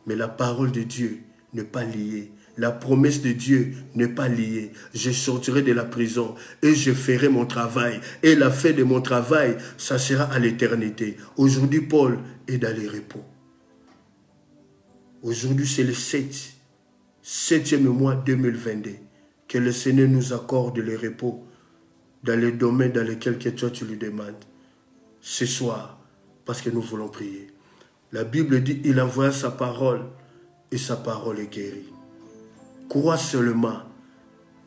Speaker 1: mais la parole de Dieu n'est pas liée. La promesse de Dieu n'est pas liée. Je sortirai de la prison et je ferai mon travail. Et la fin de mon travail, ça sera à l'éternité. Aujourd'hui, Paul est dans le repos. Aujourd'hui, c'est le 7e mois 2022. Que le Seigneur nous accorde le repos dans les domaines dans lesquels que toi tu lui demandes. ce soir, parce que nous voulons prier. La Bible dit, il envoie sa parole et sa parole est guérie. Crois seulement.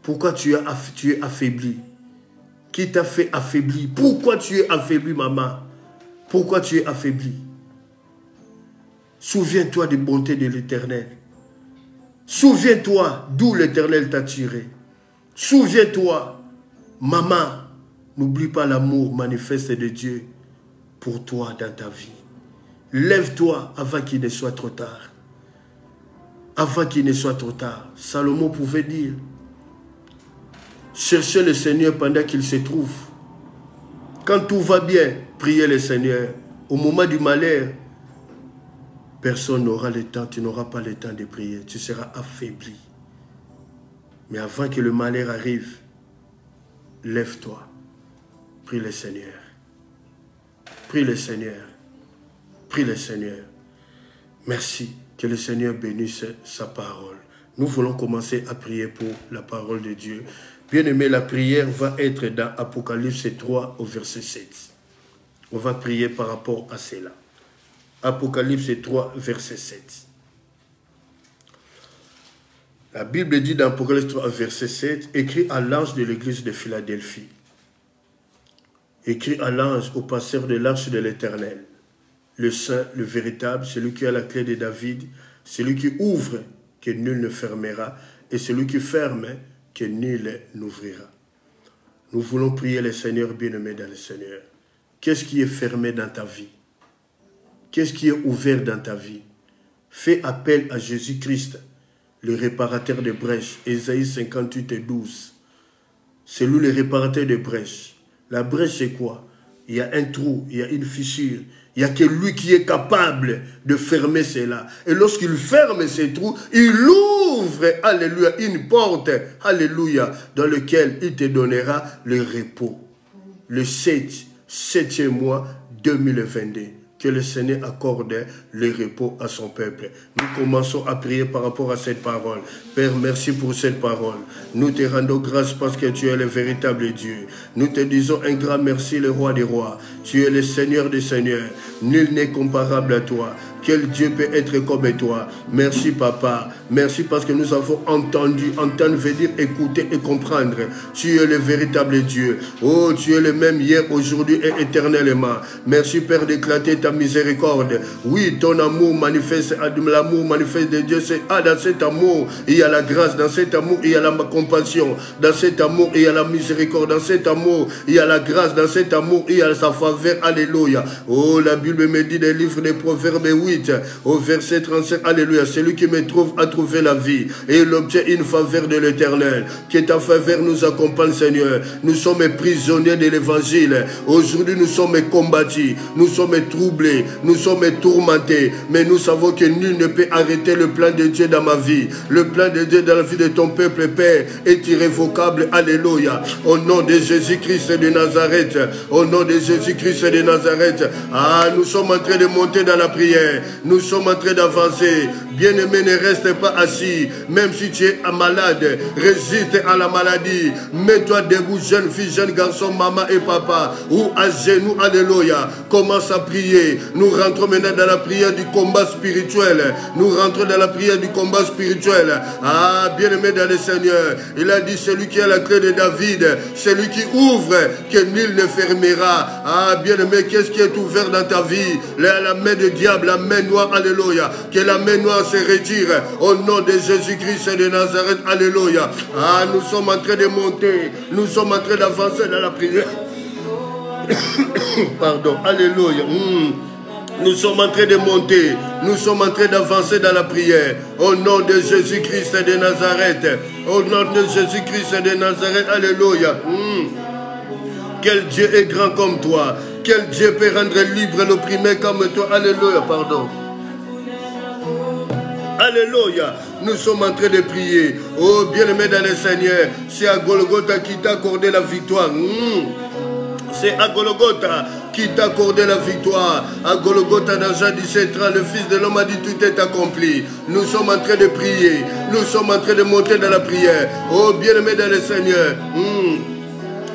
Speaker 1: Pourquoi tu es affaibli? Qui t'a fait affaiblir? Pourquoi tu es affaibli, maman? Pourquoi tu es affaibli? Souviens-toi des bontés de l'Éternel. Souviens-toi d'où l'Éternel t'a tiré. Souviens-toi, maman, n'oublie pas l'amour manifeste de Dieu pour toi dans ta vie. Lève-toi avant qu'il ne soit trop tard. Avant qu'il ne soit trop tard. Salomon pouvait dire, cherchez le Seigneur pendant qu'il se trouve. Quand tout va bien, priez le Seigneur. Au moment du malheur, personne n'aura le temps, tu n'auras pas le temps de prier. Tu seras affaibli. Mais avant que le malheur arrive, lève-toi. Prie le Seigneur. Prie le Seigneur. Prie le Seigneur. Merci. Que le Seigneur bénisse sa parole. Nous voulons commencer à prier pour la parole de Dieu. Bien-aimé, la prière va être dans Apocalypse 3 au verset 7. On va prier par rapport à cela. Apocalypse 3, verset 7. La Bible dit dans Apocalypse 3, verset 7, écrit à l'ange de l'église de Philadelphie. Écrit à l'ange au passeur de l'arche de l'Éternel. Le saint, le véritable, celui qui a la clé de David, celui qui ouvre, que nul ne fermera, et celui qui ferme, que nul n'ouvrira. Nous voulons prier le Seigneur bien-aimé dans le Seigneur. Qu'est-ce qui est fermé dans ta vie? Qu'est-ce qui est ouvert dans ta vie? Fais appel à Jésus-Christ, le réparateur de brèches. Ésaïe 58 et 12. C'est lui le réparateur de brèches. La brèche, c'est quoi? Il y a un trou, il y a une fissure. Il n'y a que lui qui est capable de fermer cela. Et lorsqu'il ferme ces trous, il ouvre, alléluia, une porte, alléluia, dans laquelle il te donnera le repos. Le 7e mois 2022. Que le Seigneur accorde le repos à son peuple. Nous commençons à prier par rapport à cette parole. Père, merci pour cette parole. Nous te rendons grâce parce que tu es le véritable Dieu. Nous te disons un grand merci, le roi des rois. Tu es le Seigneur des seigneurs. Nul n'est comparable à toi. Quel Dieu peut être comme toi? Merci, Papa. Merci parce que nous avons entendu. Entendre veut dire écouter et comprendre. Tu es le véritable Dieu. Oh, tu es le même hier, aujourd'hui et éternellement. Merci, Père, d'éclater ta miséricorde. Oui, ton amour manifeste, l'amour manifeste de Dieu. C'est dans cet amour, il y a la grâce. Dans cet amour, il y a la compassion. Dans cet amour, il y a la miséricorde. Dans cet amour, il y a la grâce. Dans cet amour, il y a sa faveur. Alléluia. Oh, la Bible me dit des livres des Proverbes 8. Au verset 35, alléluia, celui qui me trouve a trouvé la vie et il obtient une faveur de l'Éternel. Que ta faveur nous accompagne, Seigneur. Nous sommes prisonniers de l'Évangile. Aujourd'hui, nous sommes combattus, nous sommes troublés, nous sommes tourmentés, mais nous savons que nul ne peut arrêter le plan de Dieu dans ma vie. Le plan de Dieu dans la vie de ton peuple, Père, est irrévocable. Alléluia. Au nom de Jésus-Christ de Nazareth, au nom de Jésus-Christ de Nazareth, nous sommes en train de monter dans la prière. Nous sommes en train d'avancer. Bien-aimé, ne reste pas assis. Même si tu es malade, résiste à la maladie. Mets-toi debout, jeune fille, jeune garçon, maman et papa. Ou à genoux, alléluia. Commence à prier. Nous rentrons maintenant dans la prière du combat spirituel. Nous rentrons dans la prière du combat spirituel. Bien-aimé dans le Seigneur. Il a dit, celui qui a la clé de David, celui qui ouvre, que nul ne fermera. Bien-aimé, qu'est-ce qui est ouvert dans ta vie? La main du diable, la main noire, alléluia. Que la main noire se retire au nom de Jésus-Christ de Nazareth, alléluia. Nous sommes en train de monter, nous sommes en train d'avancer dans la prière. Pardon, alléluia. Nous sommes en train de monter, nous sommes en train d'avancer dans la prière. Au nom de Jésus-Christ de Nazareth, au nom de Jésus-Christ de Nazareth, alléluia. Quel Dieu est grand comme toi. Quel Dieu peut rendre libre l'opprimé comme toi. Alléluia, pardon. Alléluia. Nous sommes en train de prier. Oh, bien-aimé dans le Seigneur, c'est à Golgotha qui t'a accordé la victoire. C'est à Golgotha qui t'a accordé la victoire. À Golgotha, dans Jean 17:30, le Fils de l'homme a dit tout est accompli. Nous sommes en train de prier. Nous sommes en train de monter dans la prière. Oh, bien-aimé dans le Seigneur.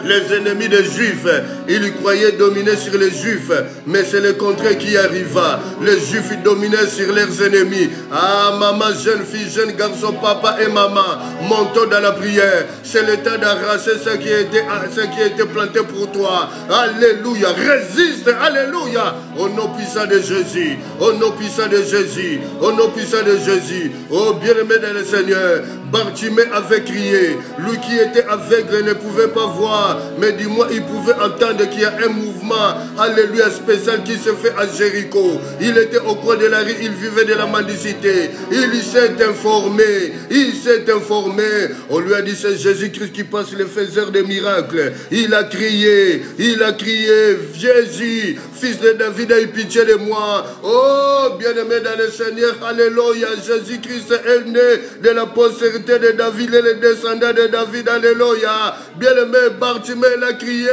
Speaker 1: les ennemis des Juifs. Ils croyaient dominer sur les Juifs, mais c'est le contraire qui arriva. Les Juifs dominaient sur leurs ennemis. Ah, maman, jeune fille, jeune garçon, papa et maman, montons dans la prière. C'est le temps d'arracher ce qui a été planté pour toi. Alléluia. Résiste. Alléluia. Au nom puissant de Jésus. Au nom puissant de Jésus. Au nom puissant de Jésus. Oh, bien-aimé dans le Seigneur, Bartimée avait crié. Lui qui était aveugle ne pouvait pas voir, mais du moins il pouvait entendre qu'il y a un mouvement, alléluia, spécial qui se fait à Jéricho. Il était au coin de la rue, il vivait de la mendicité. Il s'est informé, On lui a dit, c'est Jésus-Christ qui passe le faiseur de miracles. Il a crié, Jésus, fils de David, aie pitié de moi. Oh, bien-aimé dans le Seigneur, alléluia, Jésus-Christ est né de la postérité de David et les descendants de David, alléluia. Bien-aimé, Bartimée a crié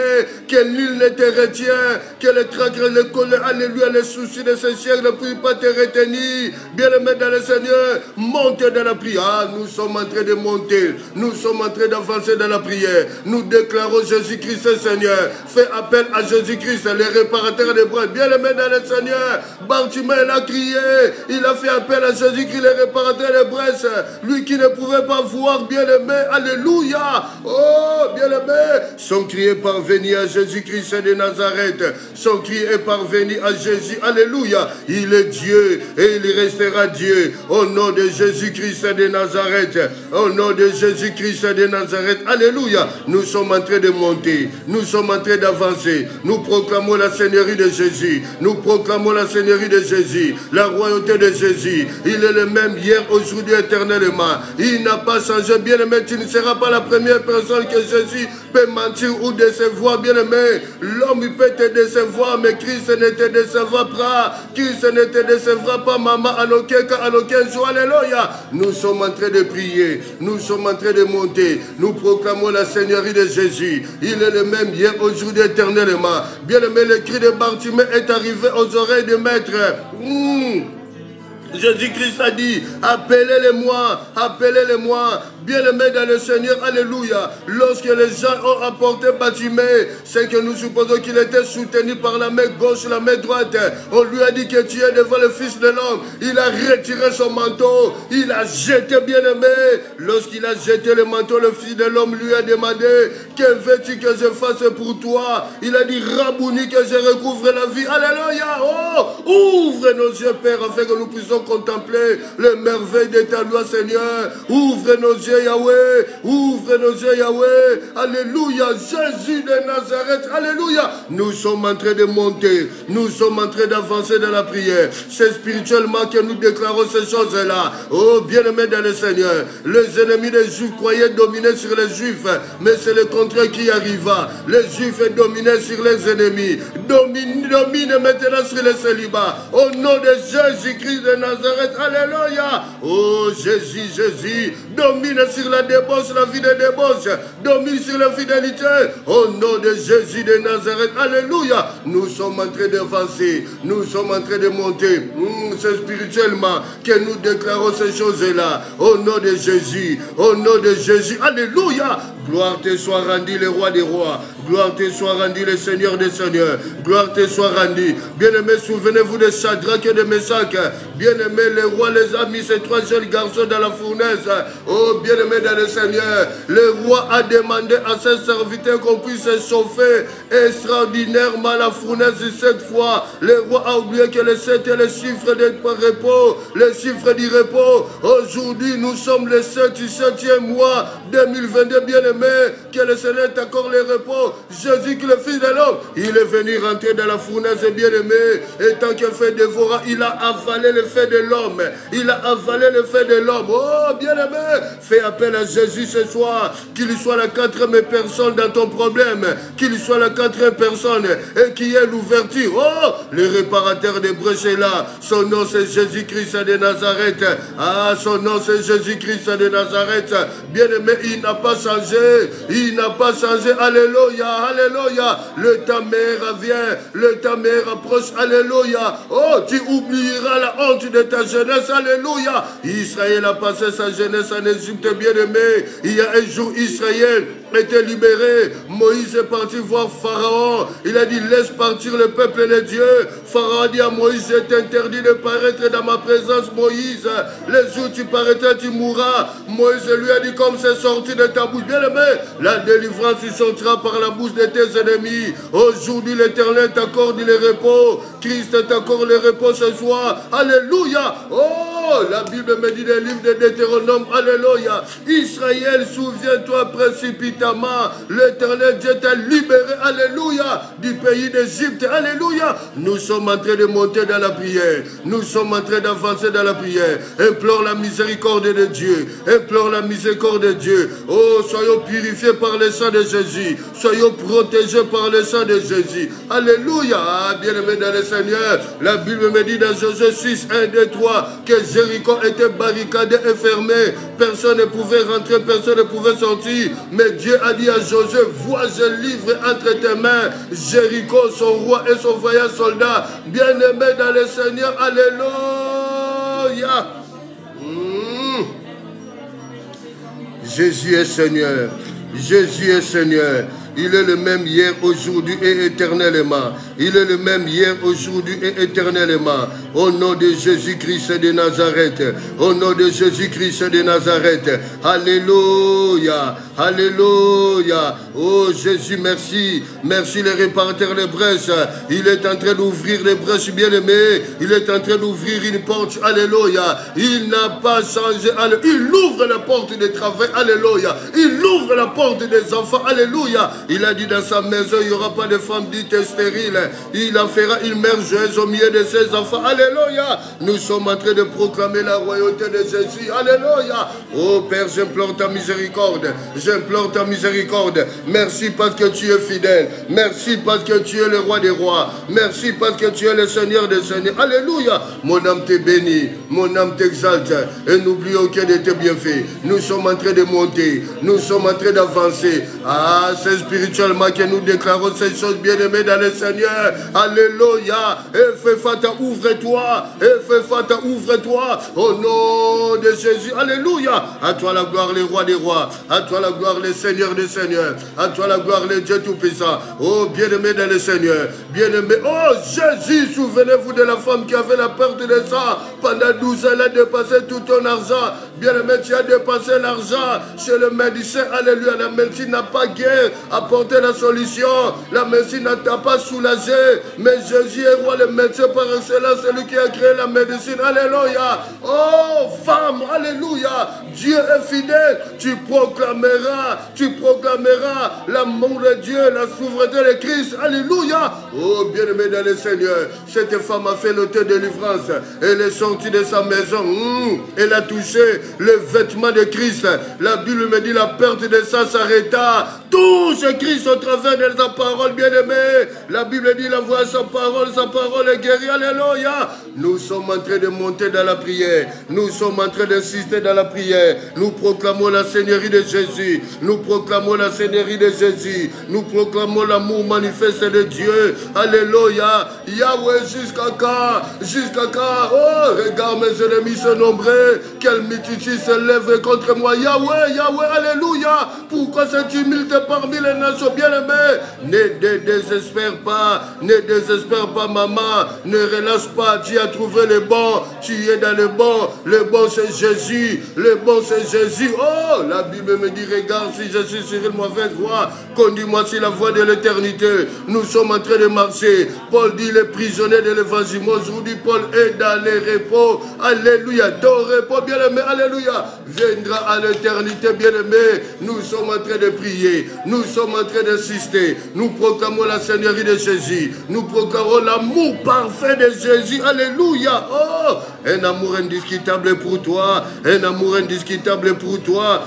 Speaker 1: que nul ne te retient, que le traqueur, le colère, alléluia, les soucis de ce siècle ne puissent pas te retenir. Bien-aimé dans le Seigneur, monte dans la prière. Ah, nous sommes en train de monter, nous sommes en train d'avancer dans la prière. Nous déclarons Jésus-Christ Seigneur. Fais appel à Jésus-Christ, le réparateur des brèches. Bien-aimé dans le Seigneur, Bartimée a crié, il a fait appel à Jésus-Christ, le réparateur des brèches. Lui qui ne pouvait pas voir, bien-aimé, alléluia. Oh, bien-aimé, son cri est parvenu à Jésus-Christ de Nazareth. Son cri est parvenu à Jésus, alléluia. Il est Dieu et il restera Dieu. Au nom de Jésus-Christ de Nazareth, au nom de Jésus-Christ de Nazareth, alléluia. Nous sommes en train de monter, nous sommes en train d'avancer. Nous proclamons la Seigneurie de Jésus. Nous proclamons la Seigneurie de Jésus, la royauté de Jésus. Il est le même hier, aujourd'hui, éternellement. Il n'a pas changé, bien-aimé. Tu ne seras pas la première personne que Jésus peut mentir ou décevoir, bien-aimé. L'homme, il peut te décevoir, mais Christ ne te décevra pas. Christ ne te décevra pas, maman, à aucun jour. Alléluia. Nous sommes en train de prier. Nous sommes en train de monter. Nous proclamons la Seigneurie de Jésus. Il est le même hier, aujourd'hui, éternellement. Bien-aimé, le cri de Bartimée est arrivé aux oreilles du Maître. Jésus-Christ a dit, appelez-les-moi, appelez-les-moi. Bien-aimé dans le Seigneur, alléluia. Lorsque les gens ont apporté Bartimée, c'est que nous supposons qu'il était soutenu par la main gauche, la main droite. On lui a dit que tu es devant le Fils de l'homme. Il a retiré son manteau, il a jeté, bien-aimé. Lorsqu'il a jeté le manteau, le Fils de l'homme lui a demandé, que veux-tu que je fasse pour toi? Il a dit, Rabouni, que je recouvre la vie. Alléluia. Oh, ouvre nos yeux, Père, afin que nous puissions contempler les merveilles de ta loi, Seigneur. Ouvre nos yeux, Yahweh. Ouvre nos yeux, Yahweh. Alléluia. Jésus de Nazareth. Alléluia. Nous sommes en train de monter. Nous sommes en train d'avancer dans la prière. C'est spirituellement que nous déclarons ces choses-là. Oh, bien-aimés dans le Seigneur. Les ennemis des Juifs croyaient dominer sur les Juifs. Mais c'est le contraire qui arriva. Les Juifs dominaient sur les ennemis. Domine maintenant sur les célibats. Au nom de Jésus-Christ de Nazareth. Alléluia. Oh, Jésus. Domine sur la débauche, la vie de débauche. Domine sur la fidélité. Au nom de Jésus de Nazareth. Alléluia. Nous sommes en train d'avancer. Nous sommes en train de monter. C'est spirituellement que nous déclarons ces choses-là. Au nom de Jésus. Au nom de Jésus. Alléluia. Gloire te soit rendue, le roi des rois. Gloire te soit rendue, le Seigneur des seigneurs. Gloire te soit rendue. Bien-aimés, souvenez-vous de Shadrach et de Meshach. Bien-aimés, le roi les a mis, ces trois jeunes garçons, dans la fournaise. Oh, bien-aimés dans le Seigneur, le roi a demandé à ses serviteurs qu'on puisse se chauffer extraordinairement la fournaise cette fois. Le roi a oublié que le 7 est le chiffre du repos. Le chiffre du repos. Aujourd'hui, nous sommes le 7e mois 2022, bien-aimés. Que le Seigneur t'accorde le repos. Jésus, que le Fils de l'homme, il est venu rentrer dans la fournaise, bien-aimé. Et tant qu'il fait dévorant, il a avalé le fait de l'homme. Il a avalé le fait de l'homme. Oh, bien-aimé, fais appel à Jésus ce soir. Qu'il soit la 4e personne dans ton problème. Qu'il soit la 4e personne et qu'il y ait l'ouverture. Oh, le réparateur des brèches est là. Son nom, c'est Jésus-Christ de Nazareth. Ah, son nom, c'est Jésus-Christ de Nazareth. Bien-aimé, il n'a pas changé. Il n'a pas changé. Alléluia, alléluia. Le temps meilleur vient. Le temps meilleur approche. Alléluia. Oh, tu oublieras la honte de ta jeunesse. Alléluia. Israël a passé sa jeunesse en Égypte, bien-aimé. Il y a un jour, Israël été libéré. Moïse est parti voir Pharaon. Il a dit, laisse partir le peuple de Dieu. Pharaon a dit à Moïse, je t'interdis de paraître dans ma présence, Moïse. Les jours où tu paraîtras, tu mourras. Moïse lui a dit, comme c'est sorti de ta bouche, bien-aimé, la délivrance il sortira par la bouche de tes ennemis. Aujourd'hui, l'Éternel t'accorde le repos. Christ t'accorde le repos ce soir. Alléluia. Oh, la Bible me dit des livres de Deutéronome. Alléluia. Israël, souviens-toi précipitamment. L'Éternel Dieu t'a libéré. Alléluia. Du pays d'Égypte. Alléluia. Nous sommes en train de monter dans la prière. Nous sommes en train d'avancer dans la prière. Implore la miséricorde de Dieu. Implore la miséricorde de Dieu. Oh, soyons purifiés par le sang de Jésus. Soyons protégés par le sang de Jésus. Alléluia. Ah, bien-aimé dans le Seigneur. La Bible me dit dans Josué 6, 1, 2, 3 que Jéricho était barricadé et fermé. Personne ne pouvait rentrer, personne ne pouvait sortir. Mais Dieu a dit à Josué, vois, je livre entre tes mains Jéricho, son roi et son vaillant soldat. Bien-aimé dans le Seigneur. Alléluia. Jésus est Seigneur. Jésus est Seigneur. Il est le même hier, aujourd'hui et éternellement. Il est le même hier, aujourd'hui et éternellement. Au nom de Jésus-Christ de Nazareth. Au nom de Jésus-Christ de Nazareth. Alléluia. Alléluia. Oh Jésus, merci. Merci les répartir les brèches. Il est en train d'ouvrir les brèches, bien-aimés. Il est en train d'ouvrir une porte. Alléluia. Il n'a pas changé. Il ouvre la porte des travail. Alléluia. Il ouvre la porte des enfants. Alléluia. Il a dit dans sa maison, il n'y aura pas de femme dite stérile. Il la fera une mère joyeuse au milieu de ses enfants. Alléluia. Nous sommes en train de proclamer la royauté de Jésus. Alléluia. Oh Père, j'implore ta miséricorde. J'implore ta miséricorde. Merci parce que tu es fidèle. Merci parce que tu es le roi des rois. Merci parce que tu es le Seigneur des seigneurs. Alléluia. Mon âme te bénit. Mon âme t'exalte. Et n'oublie aucun de tes bienfaits. Nous sommes en train de monter. Nous sommes en train d'avancer. Ah, c'est spirituellement que nous déclarons ces choses bien-aimées dans le Seigneur. Alléluia. Ephphata, ouvre-toi. Ephphata, ouvre-toi. Au nom de Jésus. Alléluia. À toi la gloire, les rois des rois. À toi la gloire, les seigneurs des seigneurs. À toi la gloire, les dieux tout-puissants. Oh, bien-aimé dans le Seigneur. Bien-aimé. Oh, Jésus, souvenez-vous de la femme qui avait la perte de sang. Pendant 12 ans, elle a dépensé tout ton argent. Bien-aimé, tu as dépensé l'argent chez le médecin. Alléluia. La médecine n'a pas guère apporté la solution. La médecine n'a pas soulagé. Mais Jésus est roi, le médecin par excellence. C'est lui qui a créé la médecine. Alléluia. Oh, femme. Alléluia. Dieu est fidèle. Tu proclameras l'amour de Dieu, la souveraineté de Christ. Alléluia. Oh, bien-aimé dans le Seigneur. Cette femme a fait l'auteur de délivrance. Elle est sortie de sa maison. Elle a touché le vêtement de Christ. La Bible me dit la perte de sang s'arrêta. Touche Christ au travers de sa parole, bien-aimé. La Bible dit la voix sa parole est guérie. Alléluia. Nous sommes en train de monter dans la prière. Nous sommes en train d'insister dans la prière. Nous proclamons la Seigneurie de Jésus. Nous proclamons la Seigneurie de Jésus. Nous proclamons l'amour manifeste de Dieu. Alléluia. Yahweh, jusqu'à quand? Jusqu'à quand? Oh, regarde mes ennemis se nombrer. Quelle multitude se lève contre moi. Yahweh, Yahweh, alléluia. Pourquoi cette humilité parmi les nations bien-aimées? Ne désespère pas. Ne désespère pas, maman. Ne relâche pas. Tu as trouvé le bon. Tu es dans le bon. Le bon, c'est Jésus. Le bon, c'est Jésus. Oh, la Bible me dit, regarde, si je suis sur une mauvaise voie, conduis-moi sur la voie de l'éternité. Nous sommes en train de marcher. Paul dit, les prisonniers de l'évangile. Aujourd'hui, Paul est dans les repos. Alléluia. Ton repos, bien-aimé. Alléluia. Viendra à l'éternité, bien-aimé. Nous sommes en train de prier. Nous sommes en train d'insister. Nous proclamons la Seigneurie de Jésus. Nous proclamons l'amour parfait de Jésus. Alléluia. Oh, un amour indiscutable pour toi. Un amour indiscutable pour toi.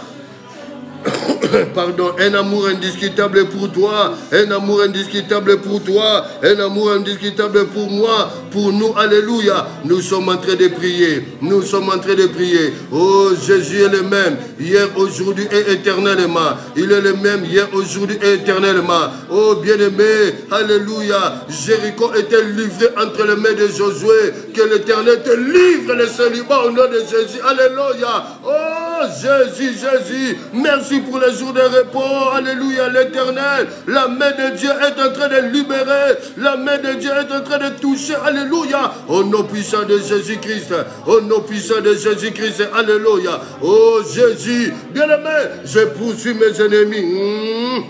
Speaker 1: Pardon, un amour indiscutable pour toi, un amour indiscutable pour toi, un amour indiscutable pour moi, pour nous, alléluia. Nous sommes en train de prier, nous sommes en train de prier. Oh, Jésus est le même, hier, aujourd'hui et éternellement. Il est le même, hier, aujourd'hui et éternellement. Oh, bien-aimé, alléluia. Jéricho était livré entre les mains de Josué. Que l'Éternel te livre le célibat au nom de Jésus, alléluia. Oh, Jésus, Jésus, merci pour les jours de repos. Alléluia, l'Éternel. La main de Dieu est en train de libérer. La main de Dieu est en train de toucher. Alléluia. Au nom puissant de Jésus-Christ. Au nom puissant de Jésus-Christ. Alléluia. Oh Jésus, bien-aimé, je poursuis mes ennemis.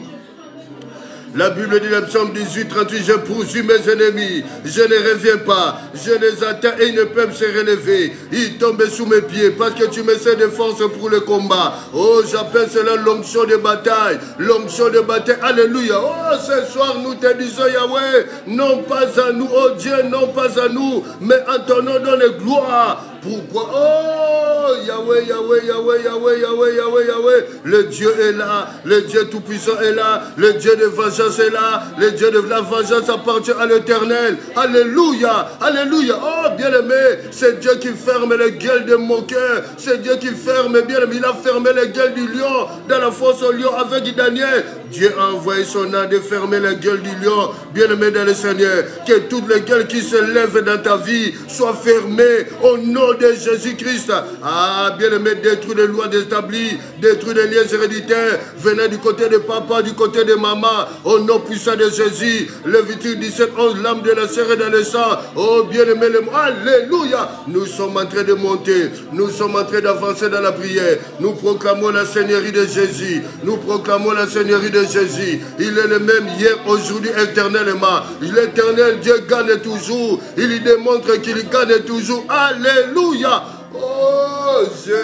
Speaker 1: La Bible dit dans Psaume 18, 38, je poursuis mes ennemis, je ne reviens pas, je les atteins et ils ne peuvent se relever. Ils tombent sous mes pieds parce que tu me sais de force pour le combat. Oh, j'appelle cela l'onction de bataille, l'onction de bataille. Alléluia. Oh, ce soir nous te disons Yahweh, non pas à nous, oh Dieu, non pas à nous, mais en ton nom donne gloire. Pourquoi? Oh, Yahweh, Yahweh, Yahweh, Yahweh, Yahweh, Yahweh, Yahweh. Le Dieu est là, le Dieu tout-puissant est là, le Dieu de vengeance est là, le Dieu de la vengeance appartient à l'Éternel. Alléluia, alléluia. Oh, bien-aimé, c'est Dieu qui ferme les gueules des moqueurs, c'est Dieu qui ferme, bien-aimé, il a fermé les gueules du lion, dans la fosse au lion avec Daniel. Dieu a envoyé son âme de fermer les gueules du lion, bien-aimé dans le Seigneur. Que toutes les gueules qui se lèvent dans ta vie soient fermées au nom de Jésus-Christ. Ah, bien-aimé, détruis les lois établies, détruis les liens héréditaires, venez du côté de papa, du côté de maman, au nom puissant de Jésus. Lévitique 17, 11, l'âme de la chair et dans le sang. Oh, bien-aimé, alléluia. Nous sommes en train de monter, nous sommes en train d'avancer dans la prière. Nous proclamons la Seigneurie de Jésus, nous proclamons la Seigneurie de Jésus. Il est le même hier, aujourd'hui, éternellement. L'Éternel Dieu gagne toujours. Il y démontre qu'il gagne toujours. Alléluia. Oh Jésus.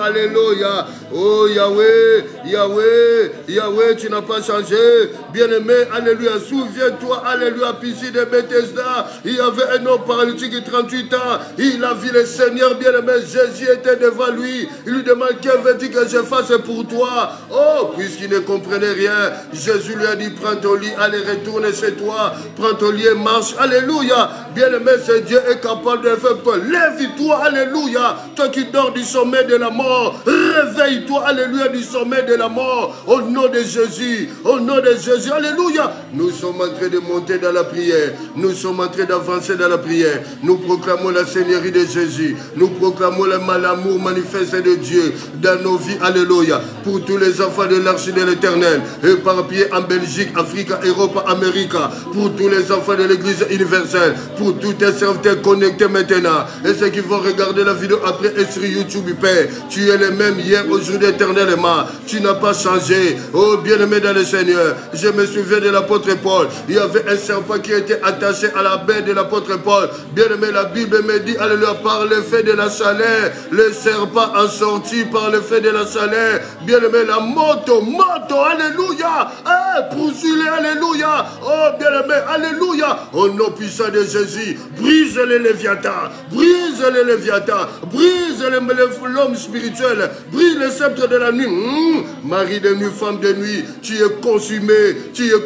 Speaker 1: Alléluia. Oh Yahweh, Yahweh, Yahweh, tu n'as pas changé. Bien-aimé, alléluia. Souviens-toi, alléluia, Piscine de Bethesda. Il y avait un homme paralytique de 38 ans. Il a vu le Seigneur, bien-aimé. Jésus était devant lui. Il lui demande, que veux-tu que je fasse pour toi? Oh, puisqu'il ne comprenait rien, Jésus lui a dit, prends ton lit, allez, retourne chez toi. Prends ton lit et marche. Alléluia. Bien-aimé, ce Dieu est capable de faire toi. Lève-toi, alléluia. Toi qui dors du sommeil de la mort, réveille-toi, alléluia, du sommeil de la mort. Au nom de Jésus, au nom de Jésus, alléluia. Nous sommes en train de monter dans la prière. Nous sommes en train d'avancer dans la prière. Nous proclamons la Seigneurie de Jésus. Nous proclamons l'amour manifeste de Dieu dans nos vies, alléluia. Pour tous les enfants de l'arche de l'Éternel, éparpillés en Belgique, Afrique, Europe, Amérique. Pour tous les enfants de l'Église universelle. Pour tous tes serviteurs connectés maintenant. Et ceux qui vont regarder la vidéo après et sur YouTube, Père. Tu es le même hier, aujourd'hui, éternellement. Tu n'as pas changé. Oh, bien-aimé dans le Seigneur. Je me souviens de l'apôtre Paul. Il y avait un serpent qui était attaché à la baie de l'apôtre Paul. Bien-aimé, la Bible me dit, alléluia, par l'effet de la chaleur, le serpent a sorti par l'effet de la chaleur. Bien-aimé, la moto, alléluia. Poursuis-les, alléluia. Oh, bien-aimé, alléluia. Au nom puissant de Jésus, brise les léviathans, brise les léviathans, brise l'homme spirituel, brise le sceptre de la nuit. Marie de nuit, femme de nuit, tu es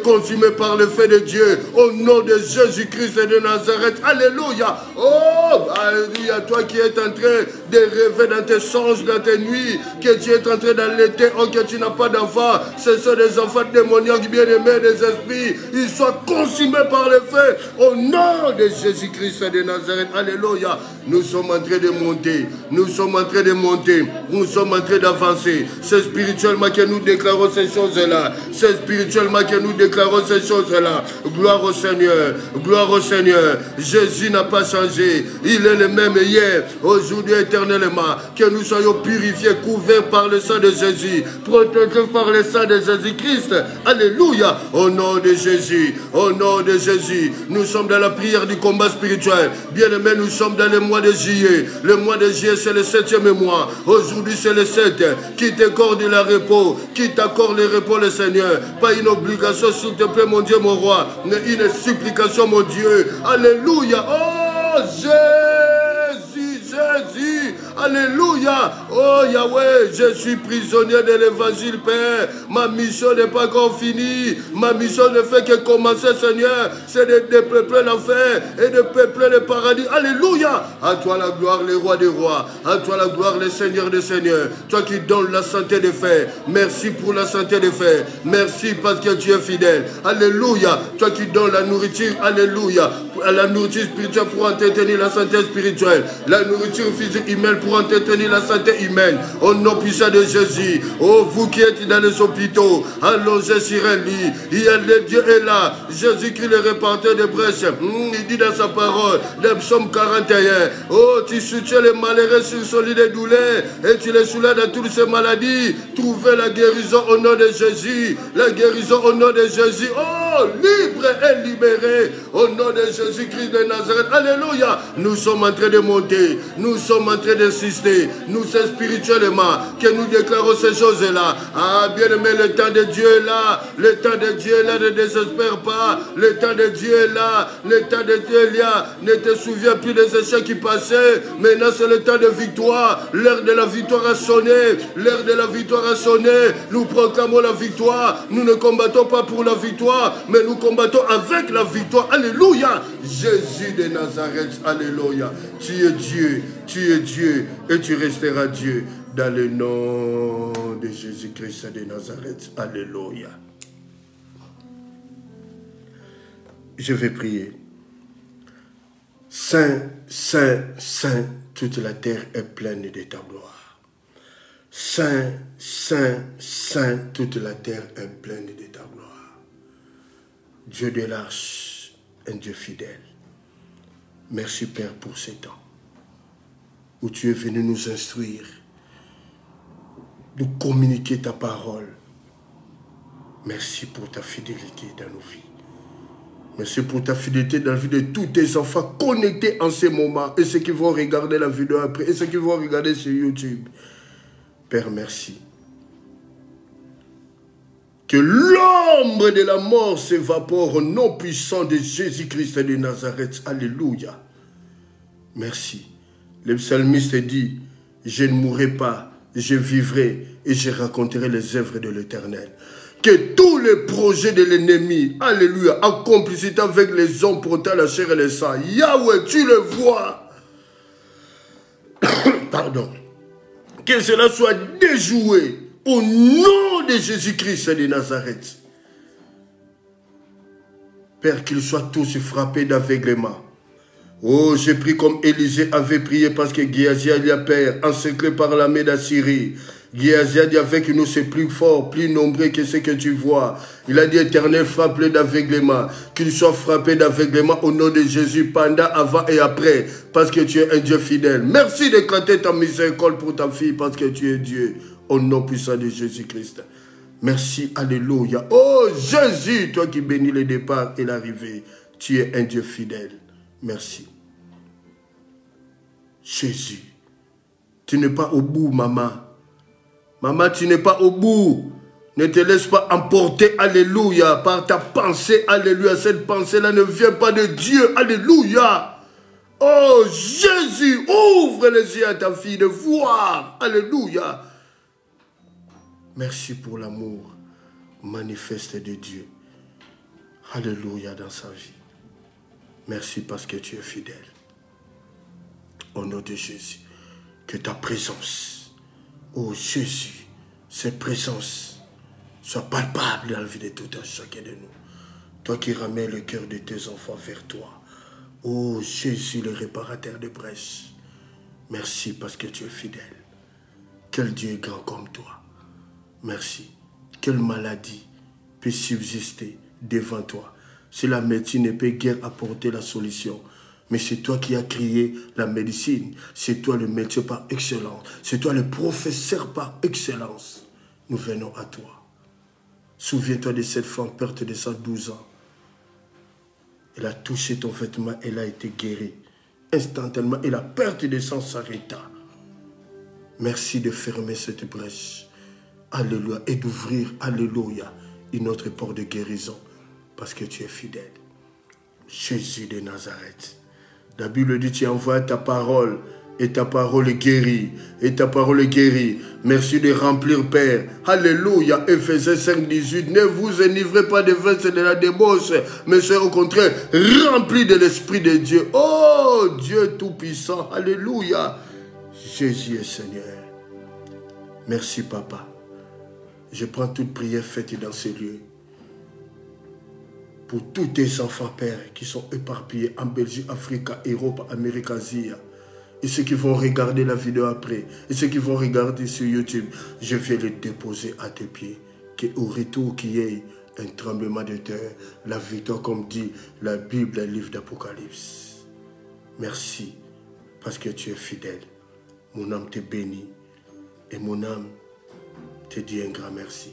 Speaker 1: consumé par le feu de Dieu. Au nom de Jésus-Christ de Nazareth, alléluia. Oh, alléluia, toi qui es en train de rêver dans tes songes, dans tes nuits, que tu es en train d'allaiter, oh, que tu n'as pas d'enfants, ce sont des enfants démoniaques, bien-aimés, des esprits, ils soient consumés par le feu. Au nom de Jésus-Christ de Nazareth, alléluia. Nous sommes en train de monter, nous sommes en train de monter, nous sommes en train d'avancer. C'est spirituellement que nous déclarons ces choses-là. C'est spirituellement que nous déclarons ces choses-là. Gloire au Seigneur, gloire au Seigneur. Jésus n'a pas changé. Il est le même hier, aujourd'hui, éternellement. Que nous soyons purifiés, couverts par le sang de Jésus, protégés par le sang de Jésus-Christ. Alléluia. Au nom de Jésus, au nom de Jésus. Nous sommes dans la prière du combat spirituel. Bien-aimés, nous sommes dans le mois de juillet. Le mois de juillet, c'est le 7e mois. Aujourd'hui, c'est le 7. Qui t'accorde le repos, qui t'accorde le repos, le Seigneur. Pas une obligation, s'il te plaît, mon Dieu, mon roi, mais une supplication, mon Dieu. Alléluia. Oh, Jésus, Jésus. Alléluia. Oh Yahweh, je suis prisonnier de l'évangile, Père. Ma mission n'est pas encore finie. Ma mission ne fait que commencer, Seigneur. C'est de peupler l'enfer et de peupler le paradis. Alléluia. À toi la gloire, les rois des rois. À toi la gloire, les seigneurs des seigneurs. Toi qui donnes la santé des frères. Merci pour la santé des frères. Merci parce que tu es fidèle. Alléluia. Toi qui donnes la nourriture. Alléluia. La nourriture spirituelle pour entretenir la santé spirituelle. La nourriture physique humaine pour entretenir la santé humaine. Au nom puissant de Jésus. Oh, vous qui êtes dans les hôpitaux, allongez sur un lit. Il y a le Dieu est là. Jésus-Christ, le réparteur de brèches. Il dit dans sa parole, dans Psaume 41. Oh, tu soutiens les malheureux sur son lit de douleur et tu les soulèves de toutes ces maladies. Trouvez la guérison au nom de Jésus. La guérison au nom de Jésus. Oh, libre et libéré au nom de Jésus-Christ de Nazareth. Alléluia. Nous sommes en train de monter. Nous sommes en train d'insister. Nous sommes spirituellement que nous déclarons ces choses-là. Ah, bien aimé, le temps de Dieu est là. Le temps de Dieu est là. Ne désespère pas. Le temps de Dieu est là. Le temps de Dieu est là. Ne te souviens plus des échecs qui passaient. Maintenant, c'est le temps de victoire. L'heure de la victoire a sonné. L'heure de la victoire a sonné. Nous proclamons la victoire. Nous ne combattons pas pour la victoire, mais nous combattons avec la victoire. Alléluia. Jésus de Nazareth. Alléluia. Tu es Dieu. Tu es Dieu. Et tu resteras Dieu. Dans le nom de Jésus-Christ de Nazareth. Alléluia. Je vais prier. Saint, Saint, Saint, toute la terre est pleine de ta gloire. Saint, Saint, Saint, toute la terre est pleine de ta gloire. Dieu de l'arche, un Dieu fidèle. Merci Père pour ces temps où tu es venu nous instruire, nous communiquer ta parole. Merci pour ta fidélité dans nos vies. Merci pour ta fidélité dans la vie de tous tes enfants connectés en ce moment et ceux qui vont regarder la vidéo après et ceux qui vont regarder sur YouTube. Père, merci. Que l'ombre de la mort s'évapore au nom puissant de Jésus-Christ de Nazareth. Alléluia. Merci. Le psalmiste dit, je ne mourrai pas, je vivrai et je raconterai les œuvres de l'Éternel. Que tous les projets de l'ennemi, alléluia, en complicité avec les hommes portant la chair et le sang, Yahweh, tu le vois. Pardon. Que cela soit déjoué au nom de Jésus-Christ de Nazareth. Père, qu'ils soient tous frappés d'aveuglement. Oh, j'ai pris comme Élisée avait prié parce que Géasi a dit à Père, encerclé par l'armée d'Assyrie. Géasi a dit avec nous, c'est plus fort, plus nombreux que ce que tu vois. Il a dit, Éternel, frappe-le d'aveuglement. Qu'il soit frappé d'aveuglement au nom de Jésus, pendant, avant et après. Parce que tu es un Dieu fidèle. Merci d'éclater ta miséricorde pour ta fille, parce que tu es Dieu. Au nom puissant de Jésus-Christ. Merci, alléluia. Oh Jésus, toi qui bénis le départ et l'arrivée. Tu es un Dieu fidèle. Merci. Jésus, tu n'es pas au bout, maman. Maman, tu n'es pas au bout. Ne te laisse pas emporter, alléluia, par ta pensée, alléluia. Cette pensée-là ne vient pas de Dieu, alléluia. Oh, Jésus, ouvre les yeux à ta fille de voir, alléluia. Merci pour l'amour manifeste de Dieu, alléluia, dans sa vie. Merci parce que tu es fidèle. Au nom de Jésus, que ta présence, oh Jésus, cette présence soit palpable dans la vie de tout un chacun de nous. Toi qui ramènes le cœur de tes enfants vers toi. Oh Jésus, le réparateur de brèches. Merci parce que tu es fidèle. Quel Dieu est grand comme toi. Merci. Quelle maladie peut subsister devant toi. Si la médecine ne peut guère apporter la solution, mais c'est toi qui as créé la médecine. C'est toi le médecin par excellence. C'est toi le professeur par excellence. Nous venons à toi. Souviens-toi de cette femme perte de 112 ans. Elle a touché ton vêtement, elle a été guérie. Instantanément, et la perte de sang s'arrêta. Merci de fermer cette brèche. Alléluia. Et d'ouvrir, alléluia, une autre porte de guérison. Parce que tu es fidèle. Jésus de Nazareth. La Bible dit, tu envoies ta parole Et ta parole guérit. Et ta parole guérit. Merci de remplir, Père. Alléluia. Éphésiens 5, 18. Ne vous enivrez pas de vin, c'est de la débauche. Mais c'est au contraire rempli de l'Esprit de Dieu. Oh, Dieu Tout-Puissant. Alléluia. Jésus est Seigneur. Merci, Papa. Je prends toute prière faite dans ces lieux. Pour tous tes enfants, Père, qui sont éparpillés en Belgique, Afrique, Europe, Amérique, Asie. Et ceux qui vont regarder la vidéo après, et ceux qui vont regarder sur YouTube, je vais les déposer à tes pieds. Qu'au retour qu'il y ait un tremblement de terre, la victoire, comme dit la Bible, le livre d'Apocalypse. Merci, parce que tu es fidèle. Mon âme te bénit, et mon âme te dit un grand merci.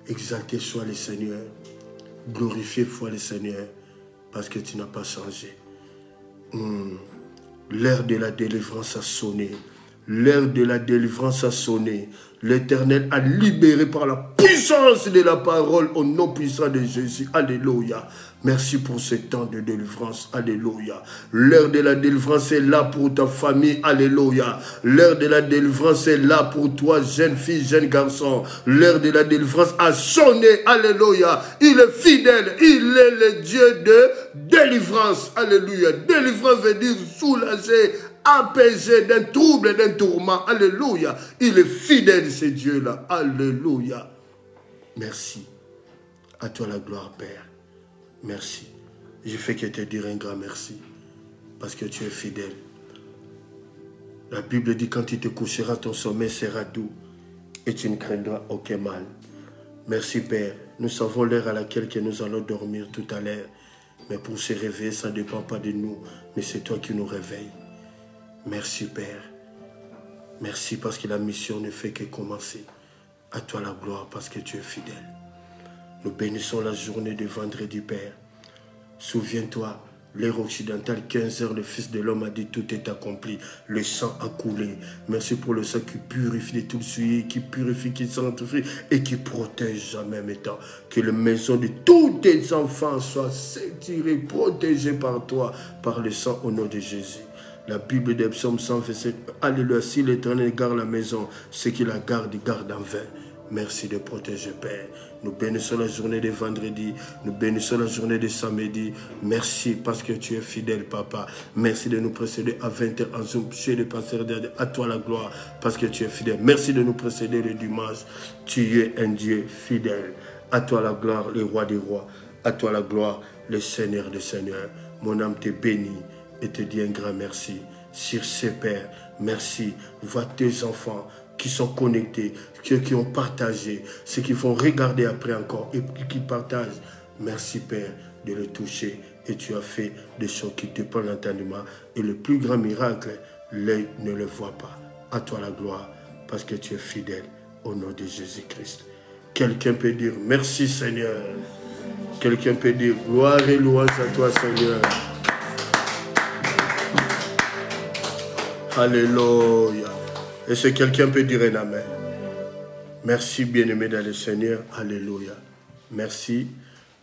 Speaker 1: Exalté soit le Seigneur, glorifié soit le Seigneur, parce que tu n'as pas changé. L'heure de la délivrance a sonné. L'heure de la délivrance a sonné. L'Éternel a libéré par la puissance de la parole au nom puissant de Jésus. Alléluia. Merci pour ce temps de délivrance. Alléluia. L'heure de la délivrance est là pour ta famille. Alléluia. L'heure de la délivrance est là pour toi, jeune fille, jeune garçon. L'heure de la délivrance a sonné. Alléluia. Il est fidèle. Il est le Dieu de délivrance. Alléluia. Délivrance veut dire soulager, apaisé d'un trouble, d'un tourment. Alléluia. Il est fidèle, ce Dieu-là. Alléluia. Merci. À toi la gloire, Père. Merci. Je fais que te dire un grand merci. Parce que tu es fidèle. La Bible dit quand tu te coucheras, ton sommeil sera doux. Et tu ne craindras aucun mal. Merci, Père. Nous savons l'heure à laquelle que nous allons dormir tout à l'heure. Mais pour se réveiller, ça ne dépend pas de nous. Mais c'est toi qui nous réveilles. Merci, Père. Merci parce que la mission ne fait que commencer. À toi la gloire parce que tu es fidèle. Nous bénissons la journée de vendredi, Père. Souviens-toi, l'heure occidentale, 15 heures, le Fils de l'homme a dit tout est accompli. Le sang a coulé. Merci pour le sang qui purifie de tout souillé, qui purifie, qui sanctifie et qui protège en même temps. Que la maison de tous tes enfants soit sétirée, protégée par toi, par le sang au nom de Jésus. La Bible des psaumes 127, alléluia, si l'Éternel garde la maison, ceux qui la gardent, gardent en vain. Merci de protéger, Père. Nous bénissons la journée de vendredi. Nous bénissons la journée de samedi. Merci parce que tu es fidèle, Papa. Merci de nous précéder à 20h en Zoom chez le pasteur. À toi la gloire parce que tu es fidèle. Merci de nous précéder le dimanche. Tu es un Dieu fidèle. À toi la gloire, le roi des rois. À toi la gloire, le Seigneur des seigneurs. Mon âme te bénit et te dit un grand merci. Sur ce, Père, merci. Vois tes enfants qui sont connectés, ceux qui ont partagé, ceux qui vont regarder après encore et qui partagent. Merci, Père, de le toucher. Et tu as fait des choses qui te prennent l'entendement. Et le plus grand miracle, l'œil ne le voit pas. À toi la gloire, parce que tu es fidèle au nom de Jésus-Christ. Quelqu'un peut dire merci, Seigneur. Quelqu'un peut dire gloire et louange à toi, Seigneur. Alléluia. Et si quelqu'un peut dire un amen. Merci, bien-aimé dans le Seigneur. Alléluia. Merci.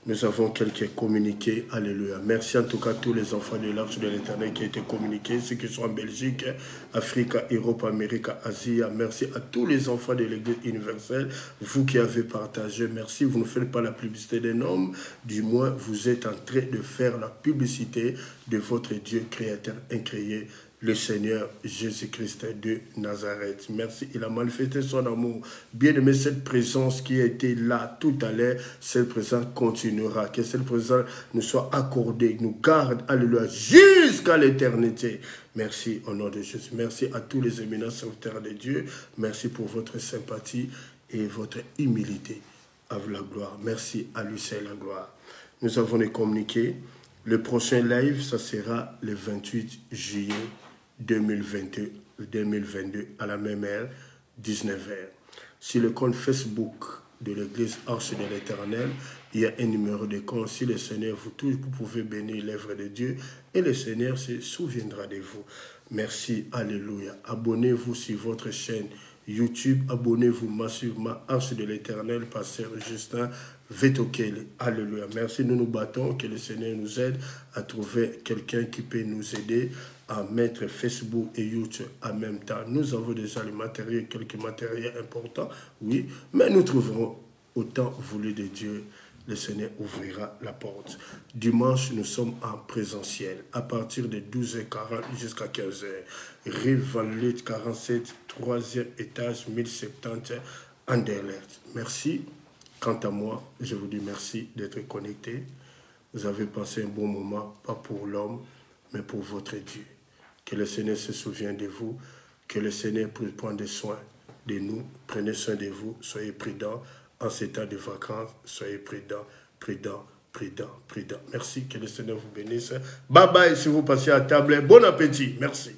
Speaker 1: Nous avons quelques communiqués. Alléluia. Merci en tout cas à tous les enfants de l'Arche de l'Éternel qui ont été communiqués, ceux qui sont en Belgique, Afrique, Europe, Amérique, Asie. Merci à tous les enfants de l'Église universelle. Vous qui avez partagé, merci. Vous ne faites pas la publicité d'un homme. Du moins, vous êtes en train de faire la publicité de votre Dieu créateur incréé, le Seigneur Jésus-Christ de Nazareth. Merci, il a manifesté son amour. Bien-aimé, cette présence qui a été là tout à l'heure, cette présence continuera. Que cette présence nous soit accordée, nous garde, alléluia, jusqu'à l'éternité. Merci au nom de Jésus. Merci à tous les éminents serviteurs de Dieu. Merci pour votre sympathie et votre humilité. À vous la gloire. Merci à lui, c'est la gloire. Nous avons les communiqués. Le prochain live, ça sera le 28 juillet 2022 à la même heure, 19h. Sur le compte Facebook de l'église Arche de l'Éternel, il y a un numéro de compte. Si le Seigneur vous touche, vous pouvez bénir l'œuvre de Dieu et le Seigneur se souviendra de vous. Merci, alléluia. Abonnez-vous sur votre chaîne YouTube, abonnez-vous massivement, Arche de l'Éternel, Pasteur Justin, Vetokele. Alléluia. Merci, nous nous battons, que le Seigneur nous aide à trouver quelqu'un qui peut nous aider à mettre Facebook et YouTube en même temps. Nous avons déjà le matériel, quelques matériels importants, oui, mais nous trouverons au temps voulu de Dieu. Le Seigneur ouvrira la porte. Dimanche, nous sommes en présentiel à partir de 12h40 jusqu'à 15h. Rue Van-Lutte 47, 3e étage, 1070, Anderlecht. Merci. Quant à moi, je vous dis merci d'être connecté. Vous avez passé un bon moment, pas pour l'homme, mais pour votre Dieu. Que le Seigneur se souvienne de vous, que le Seigneur prenne soin de nous, prenez soin de vous, soyez prudents. En ces temps de vacances, soyez prudents, prudents, prudents, prudents. Merci, que le Seigneur vous bénisse. Bye bye si vous passez à table. Bon appétit. Merci.